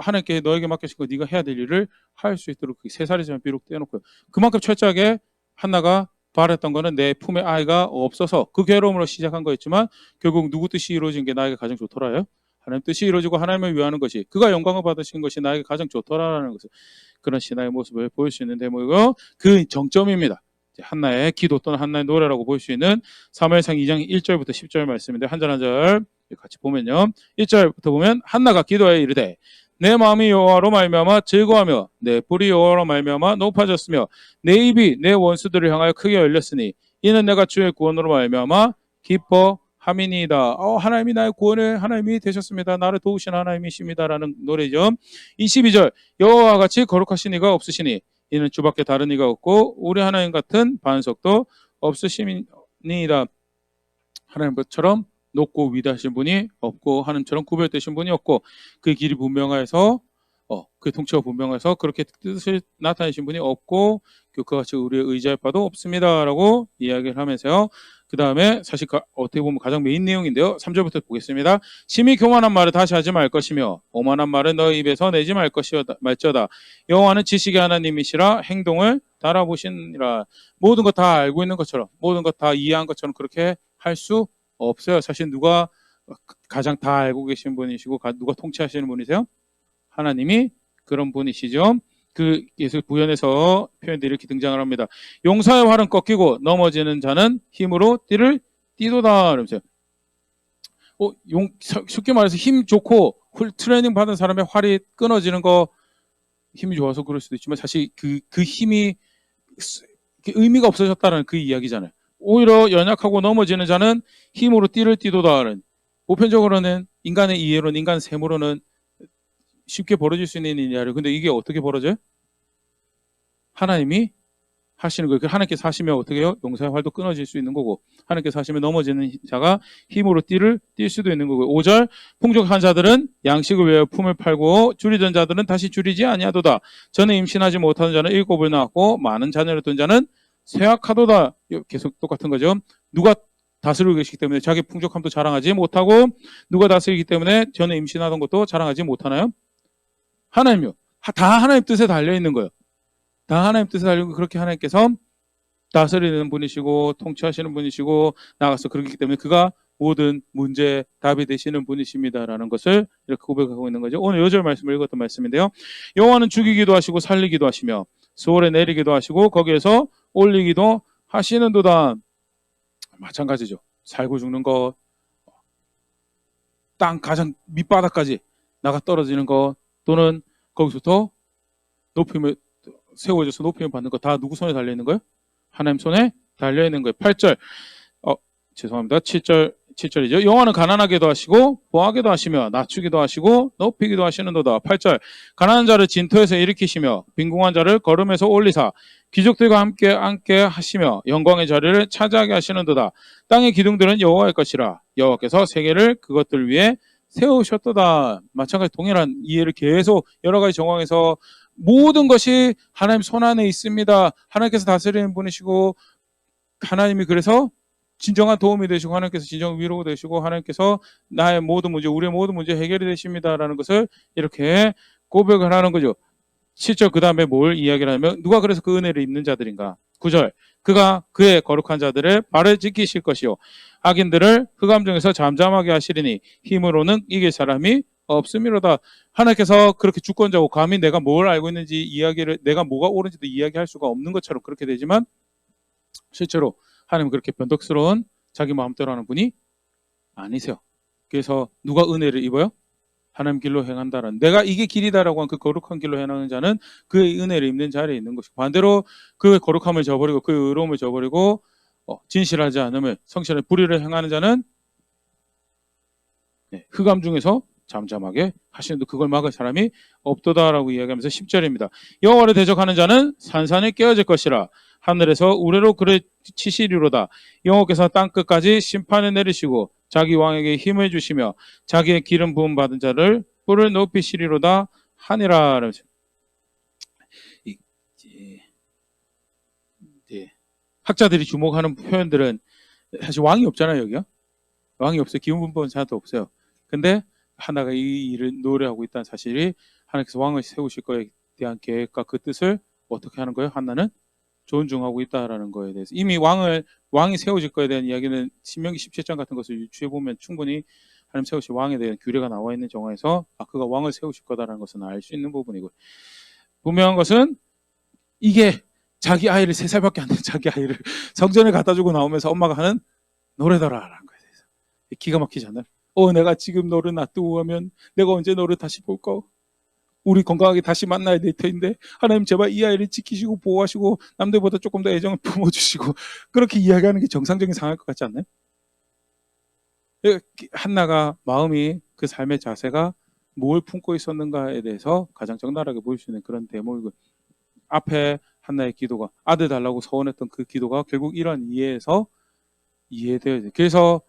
하나님께 너에게 맡기신 거 네가 해야 될 일을 할 수 있도록 3살이지만 비록 떼어놓고요. 그만큼 철저하게 한나가 바랬던 거는 내 품에 아이가 없어서 그 괴로움으로 시작한 거였지만 결국 누구 뜻이 이루어진 게 나에게 가장 좋더라요. 하나님 뜻이 이루어지고 하나님을 위하는 것이 그가 영광을 받으신 것이 나에게 가장 좋더라라는 것을 그런 신앙의 모습을 보일 수 있는 대목이고 그 정점입니다. 한나의 기도 또는 한나의 노래라고 볼 수 있는 사무엘상 2장 1절부터 10절 말씀인데 한 절 한 절 같이 보면요. 1절부터 보면 한나가 기도하여 이르되 내 마음이 여호와로 말미암아 즐거하며 내 뿔이 여호와로 말미암아 높아졌으며 내 입이 내 원수들을 향하여 크게 열렸으니 이는 내가 주의 구원으로 말미암아 기뻐함이니이다. 하나님이 나의 구원의 하나님이 되셨습니다. 나를 도우신 하나님이십니다라는 노래죠. 22절 여호와와 같이 거룩하신 이가 없으시니 이는 주밖에 다른 이가 없고 우리 하나님 같은 반석도 없으시니이다. 하나님처럼 높고 위대하신 분이 없고 하나님처럼 구별되신 분이 없고 그 길이 분명해서 그 통치가 분명해서 그렇게 뜻을 나타내신 분이 없고 그와 같이 우리의 의지할 바도 없습니다라고 이야기를 하면서요. 그 다음에 사실 어떻게 보면 가장 메인 내용인데요. 3절부터 보겠습니다. 심히 교만한 말을 다시 하지 말 것이며 오만한 말을 너희 입에서 내지 말지어다. 여호와는 지식의 하나님이시라 행동을 달아보시니라. 모든 것 다 알고 있는 것처럼 모든 것 다 이해한 것처럼 그렇게 할 수 없어요. 사실 누가 가장 다 알고 계신 분이시고 누가 통치하시는 분이세요? 하나님이 그런 분이시죠. 그 예수 부연에서 표현들이 이렇게 등장을 합니다. 용사의 활은 꺾이고 넘어지는 자는 힘으로 띠를 띠도다. 이러면서 쉽게 말해서 힘 좋고 트레이닝 받은 사람의 활이 끊어지는 거 힘이 좋아서 그럴 수도 있지만 사실 그 힘이 의미가 없어졌다는 그 이야기잖아요. 오히려 연약하고 넘어지는 자는 힘으로 띠를 띠도다는 보편적으로는 인간의 이해로는 인간 셈으로는 쉽게 벌어질 수 있는 일이야. 근데 이게 어떻게 벌어져요? 하나님이 하시는 거예요. 하나님께서 하시면 어떻게 해요? 용사의 활도 끊어질 수 있는 거고 하나님께서 하시면 넘어지는 자가 힘으로 띠를 뛸 수도 있는 거고 5절 풍족한 자들은 양식을 위하여 품을 팔고 줄이던 자들은 다시 줄이지 아니하도다. 전에 임신하지 못하는 자는 7을 낳았고 많은 자녀를 둔 자는 쇠약하도다. 계속 똑같은 거죠. 누가 다스리고 계시기 때문에 자기 풍족함도 자랑하지 못하고 누가 다스리기 때문에 전에 임신하던 것도 자랑하지 못하나요? 하나님이요. 다 하나님 뜻에 달려있는 거예요. 다 하나님 뜻에 달려있고 그렇게 하나님께서 다스리는 분이시고 통치하시는 분이시고 나가서 그렇기 때문에 그가 모든 문제의 답이 되시는 분이십니다라는 것을 이렇게 고백하고 있는 거죠. 오늘 요절 말씀을 읽었던 말씀인데요. 여호와는 죽이기도 하시고 살리기도 하시며 수월에 내리기도 하시고 거기에서 올리기도 하시는도다. 마찬가지죠. 살고 죽는 것, 땅 가장 밑바닥까지 나가 떨어지는 것 또는 거기서부터 높임을 세워져서 높임을 받는 것 다 누구 손에 달려있는 거예요? 하나님 손에 달려있는 거예요. 8절 죄송합니다. 7절이죠. 여호와는 가난하게도 하시고 보하게도 하시며 낮추기도 하시고 높이기도 하시는도다. 8절 가난한 자를 진토에서 일으키시며 빈궁한 자를 걸음에서 올리사 귀족들과 함께 앉게 하시며 영광의 자리를 차지하게 하시는도다. 땅의 기둥들은 여호와의 것이라 여호와께서 세계를 그것들 위에 세우셨도다. 마찬가지 동일한 이해를 계속 여러 가지 정황에서 모든 것이 하나님 손 안에 있습니다. 하나님께서 다스리는 분이시고 하나님이 그래서 진정한 도움이 되시고 하나님께서 진정 위로가 되시고 하나님께서 나의 모든 문제 우리의 모든 문제 해결이 되십니다라는 것을 이렇게 고백을 하는 거죠. 7절 그 다음에 뭘 이야기를 하면 누가 그래서 그 은혜를 입는 자들인가. 9절 그가 그의 거룩한 자들의 발을 지키실 것이요 악인들을 흑암 중에서 잠잠하게 하시리니 힘으로는 이길 사람이 없음이로다. 하나님께서 그렇게 주권자고 감히 내가 뭘 알고 있는지 이야기를 내가 뭐가 옳은지도 이야기할 수가 없는 것처럼 그렇게 되지만 실제로 하나님은 그렇게 변덕스러운 자기 마음대로 하는 분이 아니세요. 그래서 누가 은혜를 입어요? 하나님 길로 행한다라는 내가 이게 길이다라고 한 그 거룩한 길로 행하는 자는 그의 은혜를 입는 자리에 있는 것이고 반대로 그 거룩함을 저버리고 그 의로움을 저버리고 진실하지 않음을 성실한 불의를 행하는 자는 흑암 중에서 잠잠하게 하시는데 그걸 막을 사람이 없도다라고 이야기하면서 10절입니다. 여호와를 대적하는 자는 산산이 깨어질 것이라 하늘에서 우레로 그를 치시리로다. 여호와께서 땅끝까지 심판을 내리시고 자기 왕에게 힘을 주시며 자기의 기름 부음 받은 자를 뿔을 높이시리로다 하니라. 학자들이 주목하는 표현들은 사실 왕이 없잖아요. 여기요. 왕이 없어요. 기름 부음 자도 없어요. 근데 하나가 이 일을 노래하고 있다는 사실이 하나님께서 왕을 세우실 거에 대한 계획과 그 뜻을 어떻게 하는 거예요? 하나는 존중하고 있다라는 거에 대해서 이미 왕이 세워질 거에 대한 이야기는 신명기 17장 같은 것을 유추해 보면 충분히 하나님 세우실 왕에 대한 규례가 나와 있는 정황에서 그가 왕을 세우실 거다라는 것은 알 수 있는 부분이고 분명한 것은 이게 자기 아이를 3살밖에 안 된 자기 아이를 성전에 갖다 주고 나오면서 엄마가 하는 노래더라라는 거에 대해서 기가 막히지 않나요? 내가 지금 너를 놔두고 가면 내가 언제 너를 다시 볼까? 우리 건강하게 다시 만나야 될 텐데 하나님 제발 이 아이를 지키시고 보호하시고 남들보다 조금 더 애정을 품어주시고 그렇게 이야기하는 게 정상적인 상황일 것 같지 않나요? 한나가 마음이 그 삶의 자세가 뭘 품고 있었는가에 대해서 가장 적나라하게 보일 수 있는 그런 대목이고 앞에 한나의 기도가 아들 달라고 서원했던 그 기도가 결국 이런 이해에서 이해되어야 돼. 그래서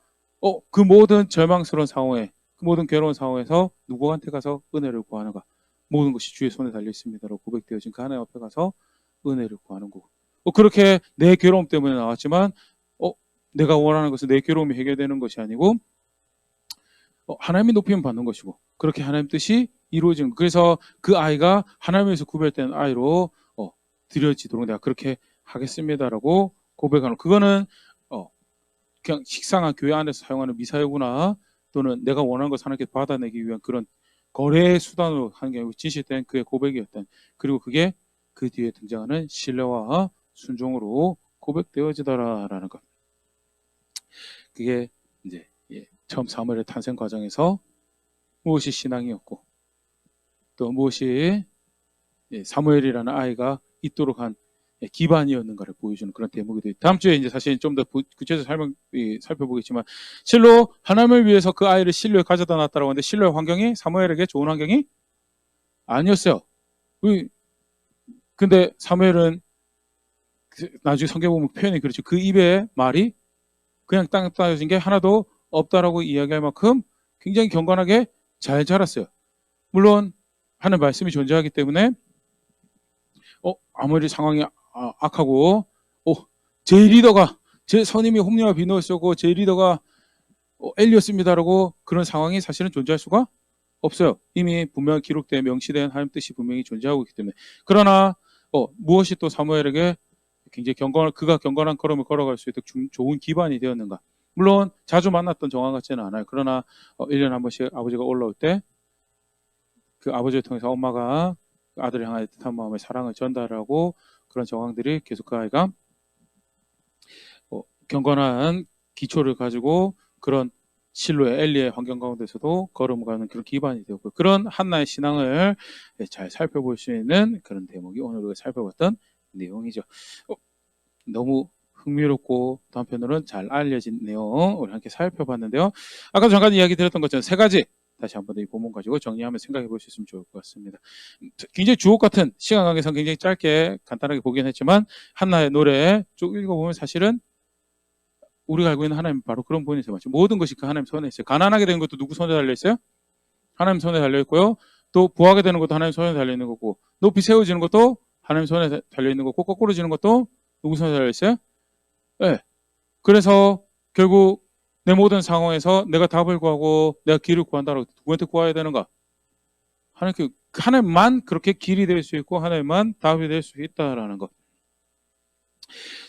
그 모든 절망스러운 상황에 그 모든 괴로운 상황에서 누구한테 가서 은혜를 구하는가? 모든 것이 주의 손에 달려 있습니다라고 고백되어진 그 하나님 앞에 가서 은혜를 구하는 거고 그렇게 내 괴로움 때문에 나왔지만 내가 원하는 것은 내 괴로움이 해결되는 것이 아니고 하나님이 높이면 받는 것이고 그렇게 하나님 뜻이 이루어지는 거. 그래서 그 아이가 하나님에서 구별된 아이로 드려지도록 내가 그렇게 하겠습니다라고 고백하는 그거는 그냥 식상한 교회 안에서 사용하는 미사여구나 또는 내가 원하는 것을 하나님께 받아내기 위한 그런 거래의 수단으로 하는 게 아니고 진실된 그의 고백이었던 그리고 그게 그 뒤에 등장하는 신뢰와 순종으로 고백되어지더라라는 것. 그게 이제 처음 사무엘의 탄생 과정에서 무엇이 신앙이었고 또 무엇이 사무엘이라는 아이가 있도록 한 기반이었는가를 보여주는 그런 대목이 되죠. 다음 주에 이제 사실 좀 더 구체적으로 살펴보겠지만 실로 하나님을 위해서 그 아이를 실로에 가져다 놨다라고 하는데 실로의 환경이 사무엘에게 좋은 환경이 아니었어요. 근데 사무엘은 나중에 성경 보면 표현이 그렇죠. 그 입에 말이 그냥 땅에 떨어진 게 하나도 없다라고 이야기할 만큼 굉장히 경건하게 잘 자랐어요. 물론 하는 말씀이 존재하기 때문에 아무리 상황이 악하고 제 리더가 제 선임이 홈리와 비노였고 제 리더가 엘리였습니다라고 그런 상황이 사실은 존재할 수가 없어요. 이미 분명히 기록된 명시된 하나님 뜻이 분명히 존재하고 있기 때문에 그러나 무엇이 또 사무엘에게 굉장히 그가 경건한 걸음을 걸어갈 수 있도록 좋은 기반이 되었는가. 물론 자주 만났던 정황 같지는 않아요. 그러나 1년에 한 번씩 아버지가 올라올 때 그 아버지를 통해서 엄마가 아들을 향하여 뜻한 마음의 사랑을 전달하고 그런 정황들이 계속 그 아이가 경건한 기초를 가지고 그런 실로의 엘리의 환경 가운데서도 걸음가는 그런 기반이 되었고 그런 한나의 신앙을 잘 살펴볼 수 있는 그런 대목이 오늘 우리가 살펴봤던 내용이죠. 너무 흥미롭고 또 한편으로는 잘 알려진 내용 우리 함께 살펴봤는데요. 아까 잠깐 이야기 드렸던 것처럼 세 가지 다시 한번 이 본문 가지고 정리하면 생각해 볼 수 있으면 좋을 것 같습니다. 굉장히 주옥 같은 시간 관계상 굉장히 짧게 간단하게 보긴 했지만 한나의 노래 쭉 읽어보면 사실은 우리가 알고 있는 하나님 바로 그런 본인이세요. 맞죠? 모든 것이 그 하나님 손에 있어요. 가난하게 되는 것도 누구 손에 달려 있어요? 하나님 손에 달려 있고요. 또 부하게 되는 것도 하나님 손에 달려 있는 거고 높이 세워지는 것도 하나님 손에 달려 있는 거고 거꾸로 지는 것도 누구 손에 달려 있어요? 네. 그래서 결국 내 모든 상황에서 내가 답을 구하고 내가 길을 구한다라고 누구한테 구해야 되는가? 하나님만 그렇게 길이 될 수 있고 하나님만 답이 될 수 있다라는 것.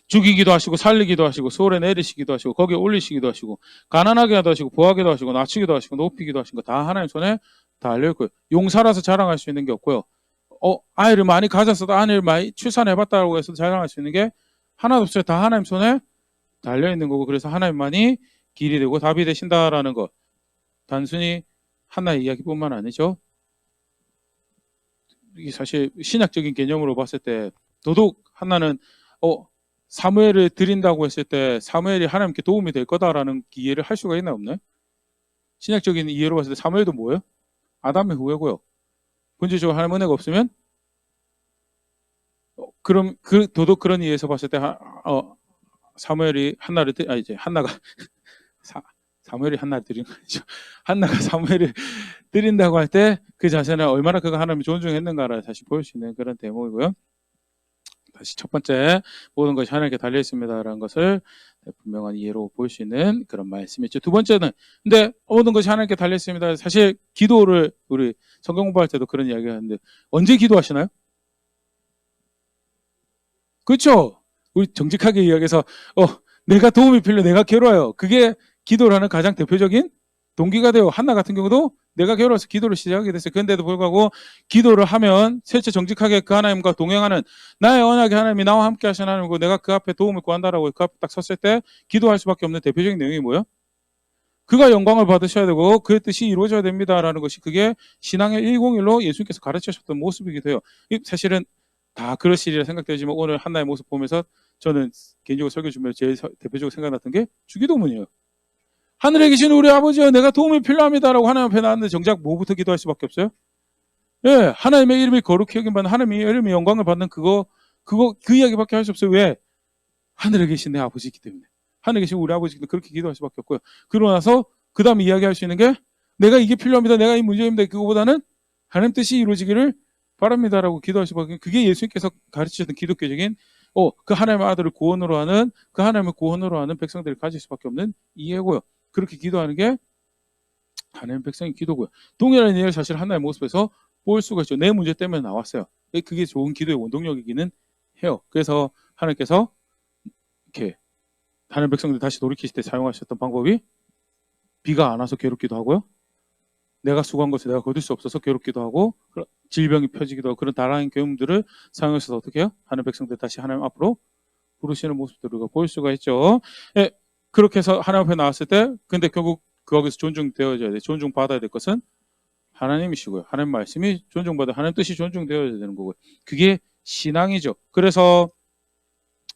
죽이기도 하시고 살리기도 하시고 소홀에 내리시기도 하시고 거기에 올리시기도 하시고 가난하게 하시고 부하게도 하시고 낮추기도 하시고 높이기도 하시고 다 하나님 손에 달려있고요. 용사라서 자랑할 수 있는 게 없고요. 아이를 많이 가졌어도 아이를 많이 출산해봤다고 해서 자랑할 수 있는 게 하나도 없어요. 다 하나님 손에 달려있는 거고 그래서 하나님만이 길이 되고 답이 되신다라는 것. 단순히 하나의 이야기뿐만 아니죠. 이게 사실 신약적인 개념으로 봤을 때 더더욱 하나는 사무엘을 드린다고 했을 때 사무엘이 하나님께 도움이 될 거다라는 이해를 할 수가 있나 없나요? 신약적인 이해로 봤을 때 사무엘도 뭐예요? 아담의 후예고요. 본질적으로 하나님 은혜가 없으면 그럼 더더욱 그런 이해에서 봤을 때 사무엘이 한나를 이제 한나가 사무엘이 한나를 드리는 거죠. 한나가 사무엘을 드린다고 할 때 그 자세는 얼마나 그가 하나님을 존중했는가를 다시 보일 수 있는 그런 대목이고요. 다시 첫 번째 모든 것이 하나님께 달려 있습니다라는 것을 분명한 이해로 볼 수 있는 그런 말씀이죠. 두 번째는 근데 모든 것이 하나님께 달려 있습니다. 사실 기도를 우리 성경 공부할 때도 그런 이야기를 하는데 언제 기도하시나요? 그렇죠. 우리 정직하게 이야기해서 내가 도움이 필요, 내가 괴로워요. 그게 기도를 하는 가장 대표적인 동기가 돼요. 한나 같은 경우도 내가 괴로워서 기도를 시작하게 됐어요. 그런데도 불구하고 기도를 하면 실제 정직하게 그 하나님과 동행하는 나의 언약의 하나님이 나와 함께 하시는 하나님이고 내가 그 앞에 도움을 구한다라고 그 앞에 딱 섰을 때 기도할 수밖에 없는 대표적인 내용이 뭐예요? 그가 영광을 받으셔야 되고 그의 뜻이 이루어져야 됩니다라는 것이 그게 신앙의 101로 예수님께서 가르치셨던 모습이기도 해요. 사실은 다 그러시리라 생각되지만 오늘 한나의 모습 보면서 저는 개인적으로 설교 준비할 제일 대표적으로 생각났던 게 주기도문이에요. 하늘에 계신 우리 아버지여, 내가 도움이 필요합니다라고 하나님 앞에 나왔는데 정작 뭐부터 기도할 수밖에 없어요? 예, 하나님의 이름이 거룩히 여김받는, 하나님의 이름의 영광을 받는 그 이야기밖에 할 수 없어요. 왜? 하늘에 계신 내 아버지이기 때문에. 하늘에 계신 우리 아버지이기 때문에 그렇게 기도할 수밖에 없고요. 그러고 나서 그 다음에 이야기할 수 있는 게 내가 이게 필요합니다. 내가 이 문제입니다. 그거보다는 하나님 뜻이 이루어지기를 바랍니다라고 기도할 수밖에 없어요. 그게 예수님께서 가르치셨던 기독교적인 그 하나님의 아들을 구원으로 하는, 그 하나님의 구원으로 하는 백성들을 가질 수밖에 없는 이해고요. 그렇게 기도하는 게 하나님 백성의 기도고요. 동일한 이해를 사실 하나의 모습에서 볼 수가 있죠. 내 문제 때문에 나왔어요. 그게 좋은 기도의 원동력이기는 해요. 그래서 하나님께서 이렇게 하나님 백성들 다시 돌이키실 때 사용하셨던 방법이 비가 안 와서 괴롭기도 하고요. 내가 수고한 것을 내가 거둘 수 없어서 괴롭기도 하고 질병이 펴지기도 하고 그런 다양한 경험들을 사용해서 어떻게 해요? 하나님 백성들 다시 하나님 앞으로 부르시는 모습들을 우리가 볼 수가 있죠. 예, 그렇게 해서 하나님 앞에 나왔을 때 근데 결국 거기서 존중되어져야 돼. 존중받아야 될 것은 하나님이시고요. 하나님 말씀이 존중받아 하나님 뜻이 존중되어야 되는 거고요. 그게 신앙이죠. 그래서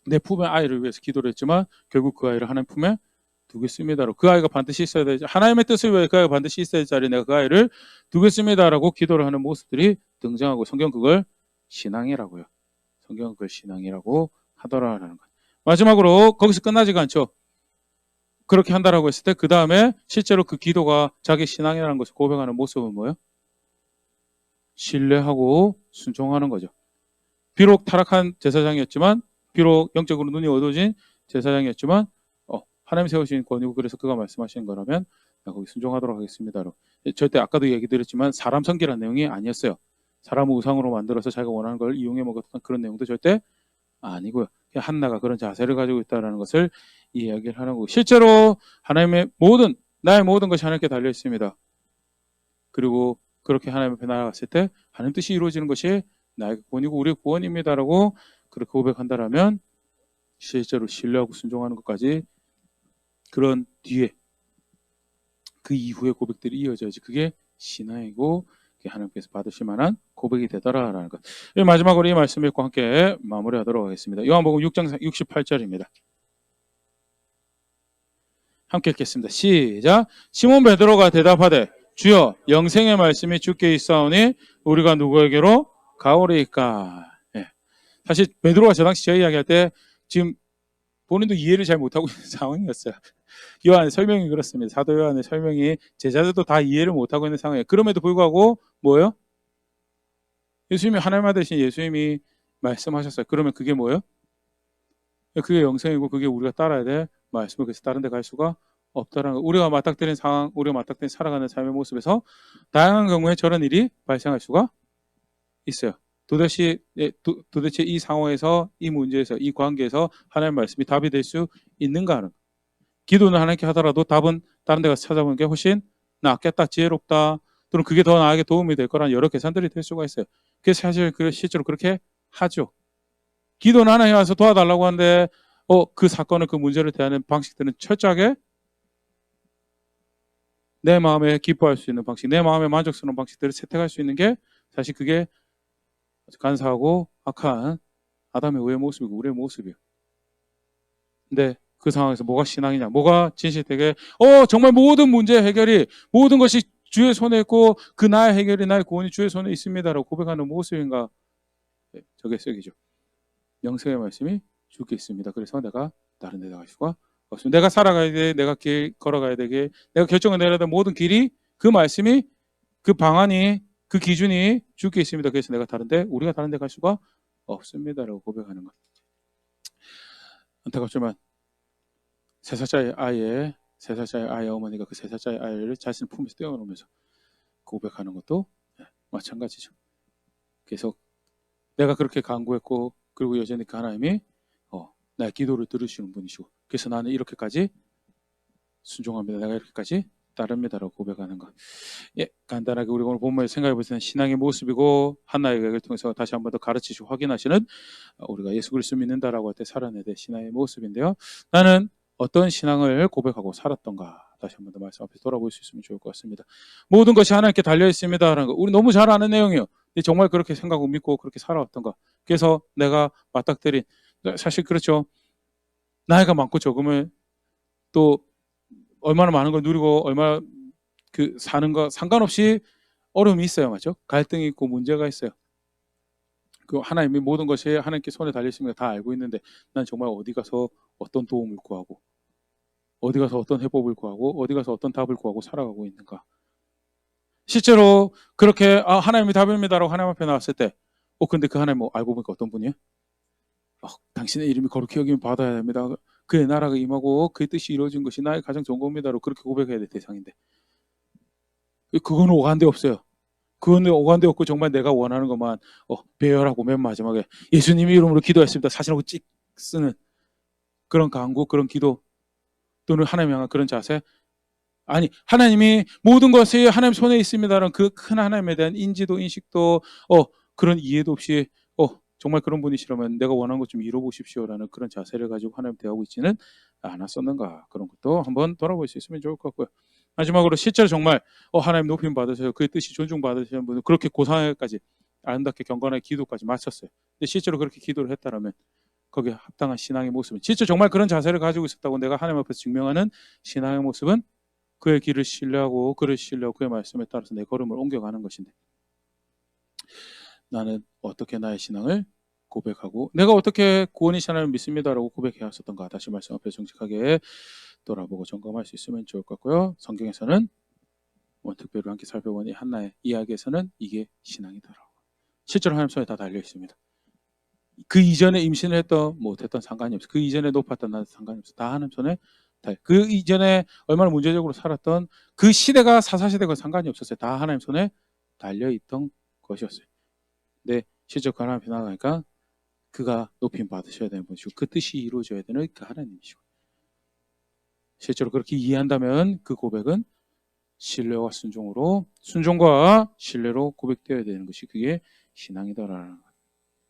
내 품에 아이를 위해서 기도를 했지만 결국 그 아이를 하나님 품에 두겠습니다로 그 아이가 반드시 있어야 되지 하나님의 뜻을 위해 그 아이가 반드시 있어야 될 자리에 내가 그 아이를 두겠습니다라고 기도를 하는 모습들이 등장하고 성경 그걸 신앙이라고요. 성경은 그걸 신앙이라고 하더라라는 것. 마지막으로 거기서 끝나지가 않죠. 그렇게 한다라고 했을 때 그 다음에 실제로 그 기도가 자기 신앙이라는 것을 고백하는 모습은 뭐예요? 신뢰하고 순종하는 거죠. 비록 타락한 제사장이었지만 비록 영적으로 눈이 어두워진 제사장이었지만 하나님 세우신 권위고 그래서 그가 말씀하신 거라면 나 거기 순종하도록 하겠습니다. 절대 아까도 얘기 드렸지만 사람 섬기라는 내용이 아니었어요. 사람을 우상으로 만들어서 자기가 원하는 걸 이용해 먹었던 그런 내용도 절대 아니고요. 한나가 그런 자세를 가지고 있다는 것을 이야기를 하는 거고 실제로 하나님의 나의 모든 것이 하나님께 달려 있습니다. 그리고 그렇게 하나님 앞에 나아갔을 때 하나님 뜻이 이루어지는 것이 나의 구원이고 우리의 구원입니다라고 그렇게 고백한다라면 실제로 신뢰하고 순종하는 것까지 그런 뒤에 그 이후의 고백들이 이어져야지 그게 신앙이고 그게 하나님께서 받으실 만한 고백이 되더라라는 것. 마지막으로 이 말씀 읽고 함께 마무리하도록 하겠습니다. 요한복음 6장 68절입니다. 함께 읽겠습니다. 시작. 시몬 베드로가 대답하되 주여 영생의 말씀이 주께 있사오니 우리가 누구에게로 가오리이까. 사실 베드로가 저 당시 저 이야기할 때 지금 본인도 이해를 잘 못하고 있는 상황이었어요. 요한의 설명이 그렇습니다. 사도 요한의 설명이 제자들도 다 이해를 못하고 있는 상황이에요. 그럼에도 불구하고 뭐예요? 예수님이 하나님 아들이신 예수님이 말씀하셨어요. 그러면 그게 뭐예요? 그게 영생이고 그게 우리가 따라야 될 말씀을 그래서 다른 데 갈 수가 없다라는 거. 우리가 맞닥뜨린 상황, 우리가 맞닥뜨린 살아가는 삶의 모습에서 다양한 경우에 저런 일이 발생할 수가 있어요. 도대체 이 상황에서 이 문제에서 이 관계에서 하나님의 말씀이 답이 될 수 있는가 하는 기도는 하나님께 하더라도 답은 다른 데 가서 찾아보는 게 훨씬 낫겠다, 지혜롭다, 또는 그게 더 나에게 도움이 될 거라는 여러 계산들이 될 수가 있어요. 그래서 사실 실제로 그렇게 하죠. 기도는 하나님 와서 도와달라고 하는데 그 사건을 그 문제를 대하는 방식들은 철저하게 내 마음에 기뻐할 수 있는 방식, 내 마음에 만족스러운 방식들을 채택할 수 있는 게 사실 그게 간사하고 악한 아담의 의의 모습이고 우리의 모습이에요. 근데 그 상황에서 뭐가 신앙이냐, 뭐가 진실되게 정말 모든 문제 해결이 모든 것이 주의 손에 있고 그 나의 해결이 나의 구원이 주의 손에 있습니다라고 고백하는 모습인가. 저게 썩이죠. 영생의 말씀이 주께 있습니다. 그래서 내가 다른 데 나갈 수가 없습니다. 내가 살아가야 돼, 내가 길 걸어가야 되게, 내가 결정을 내려야 될 모든 길이 그 말씀이 그 방안이 그 기준이 주께 있습니다. 그래서 우리가 다른 데 갈 수가 없습니다라고 고백하는 것. 안타깝지만 3살짜리 아이의 어머니가 그 3살짜리 아이를 자신의 품에서 떼어놓으면서 고백하는 것도 마찬가지죠. 계속 내가 그렇게 간구했고 그리고 여전히 그 하나님이 나의 기도를 들으시는 분이시고 그래서 나는 이렇게까지 순종합니다. 내가 이렇게까지 따릅니다라고 고백하는 것. 간단하게 우리가 오늘 본문에 생각해 볼 때는 신앙의 모습이고 한나의 계획을 통해서 다시 한 번 더 가르치시고 확인하시는 우리가 예수 그리스도 믿는다라고 할 때 살아내야 될 신앙의 모습인데요. 나는 어떤 신앙을 고백하고 살았던가? 다시 한 번 더 말씀 앞에 돌아볼 수 있으면 좋을 것 같습니다. 모든 것이 하나님께 달려 있습니다라는 거, 우리 너무 잘 아는 내용이에요. 정말 그렇게 생각하고 믿고 그렇게 살아왔던가. 그래서 내가 맞닥뜨린, 사실 그렇죠. 나이가 많고 적으면 또 얼마나 많은 걸 누리고 얼마나 그 사는 거 상관없이 어려움이 있어요, 맞죠? 갈등이 있고 문제가 있어요. 그 하나님이 모든 것이 하나님께 손에 달려 있습니다. 다 알고 있는데 난 정말 어디 가서 어떤 도움을 구하고, 어디 가서 어떤 해법을 구하고, 어디 가서 어떤 답을 구하고 살아가고 있는가? 실제로 그렇게 하나님이 답입니다라고 하나님 앞에 나왔을 때, 근데 그 하나님 알고 보니까 어떤 분이에요? 당신의 이름이 거룩히 여김을 받아야 됩니다. 그의 나라가 임하고 그의 뜻이 이루어진 것이 나의 가장 좋은 겁니다라고 그렇게 고백해야 될 대상인데, 그거는 오간데 없어요. 그거는 오간데 없고 정말 내가 원하는 것만 배열하고 맨 마지막에 예수님의 이름으로 기도했습니다. 사진하고 찍 쓰는 그런 간구, 그런 기도, 또는 하나님 향한 그런 자세. 아니, 하나님이 모든 것이 하나님 손에 있습니다라는 그 큰 하나님에 대한 인지도, 인식도, 그런 이해도 없이 정말 그런 분이시라면 내가 원하는 것 좀 이뤄보십시오라는 그런 자세를 가지고 하나님 대하고 있지는 않았었는가. 그런 것도 한번 돌아볼 수 있으면 좋을 것 같고요. 마지막으로 실제로 정말 하나님 높임 받으셔서 그의 뜻이 존중받으시는 분은 그렇게 고상하게까지 아름답게 경건하게 기도까지 마쳤어요. 근데 실제로 그렇게 기도를 했다라면 거기에 합당한 신앙의 모습은, 진짜 정말 그런 자세를 가지고 있었다고 내가 하나님 앞에서 증명하는 신앙의 모습은 그의 길을 신뢰하고 그를 신뢰하고 그의 말씀에 따라서 내 걸음을 옮겨가는 것인데, 나는 어떻게 나의 신앙을 고백하고 내가 어떻게 구원이신 하나님을 믿습니다라고 고백해왔었던가, 다시 말씀 앞에 정직하게 돌아보고 점검할 수 있으면 좋을 것 같고요. 성경에서는 특별히 함께 살펴본 이 한나의 이야기에서는 이게 신앙이더라고. 실제로 하나님 손에 다 달려 있습니다. 그 이전에 임신을 했던 못했던 상관이 없어. 그 이전에 높았던 나도 상관이 없어. 다 하나님 손에 그 이전에 얼마나 문제적으로 살았던 그 시대가 사사시대가 상관이 없었어요. 다 하나님 손에 달려있던 것이었어요. 근데 실제 하나님 앞에 나가니까 그가 높임 받으셔야 되는 분이시고 그 뜻이 이루어져야 되는 그 하나님이시고, 실제로 그렇게 이해한다면 그 고백은 신뢰와 순종으로, 순종과 신뢰로 고백되어야 되는 것이 그게 신앙이다라는 것.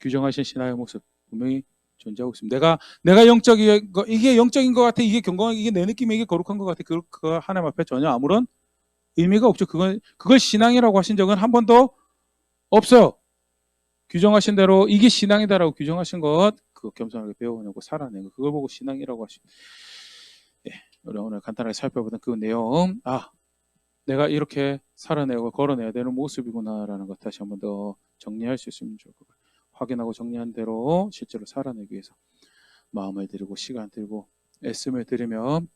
규정하신 신앙의 모습 분명히 존재하고 있습니다. 내가 영적인 거, 이게 영적인 것 같아, 이게 경건한, 이게 내 느낌에 이게 거룩한 것 같아, 그거 하나님 앞에 전혀 아무런 의미가 없죠. 그걸 신앙이라고 하신 적은 한 번도 없어요. 규정하신 대로 이게 신앙이다라고 규정하신 것, 그거 겸손하게 배워내고 살아내고 그걸 보고 신앙이라고 하신. 우리 오늘 간단하게 살펴보던 그 내용, 내가 이렇게 살아내고 걸어내야 되는 모습이구나라는 것 다시 한번 더 정리할 수 있으면 좋을 것 같아요. 확인하고 정리한 대로 실제로 살아내기 위해서 마음을 들이고 시간 들고 애씀을 들이면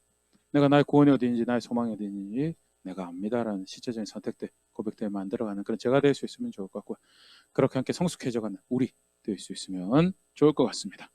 내가 나의 구원이 어디 있는지, 나의 소망이 어디 있는지 내가 압니다라는 실제적인 선택들, 고백들 만들어가는 그런 제가 될 수 있으면 좋을 것 같고요. 그렇게 함께 성숙해져가는 우리 될 수 있으면 좋을 것 같습니다.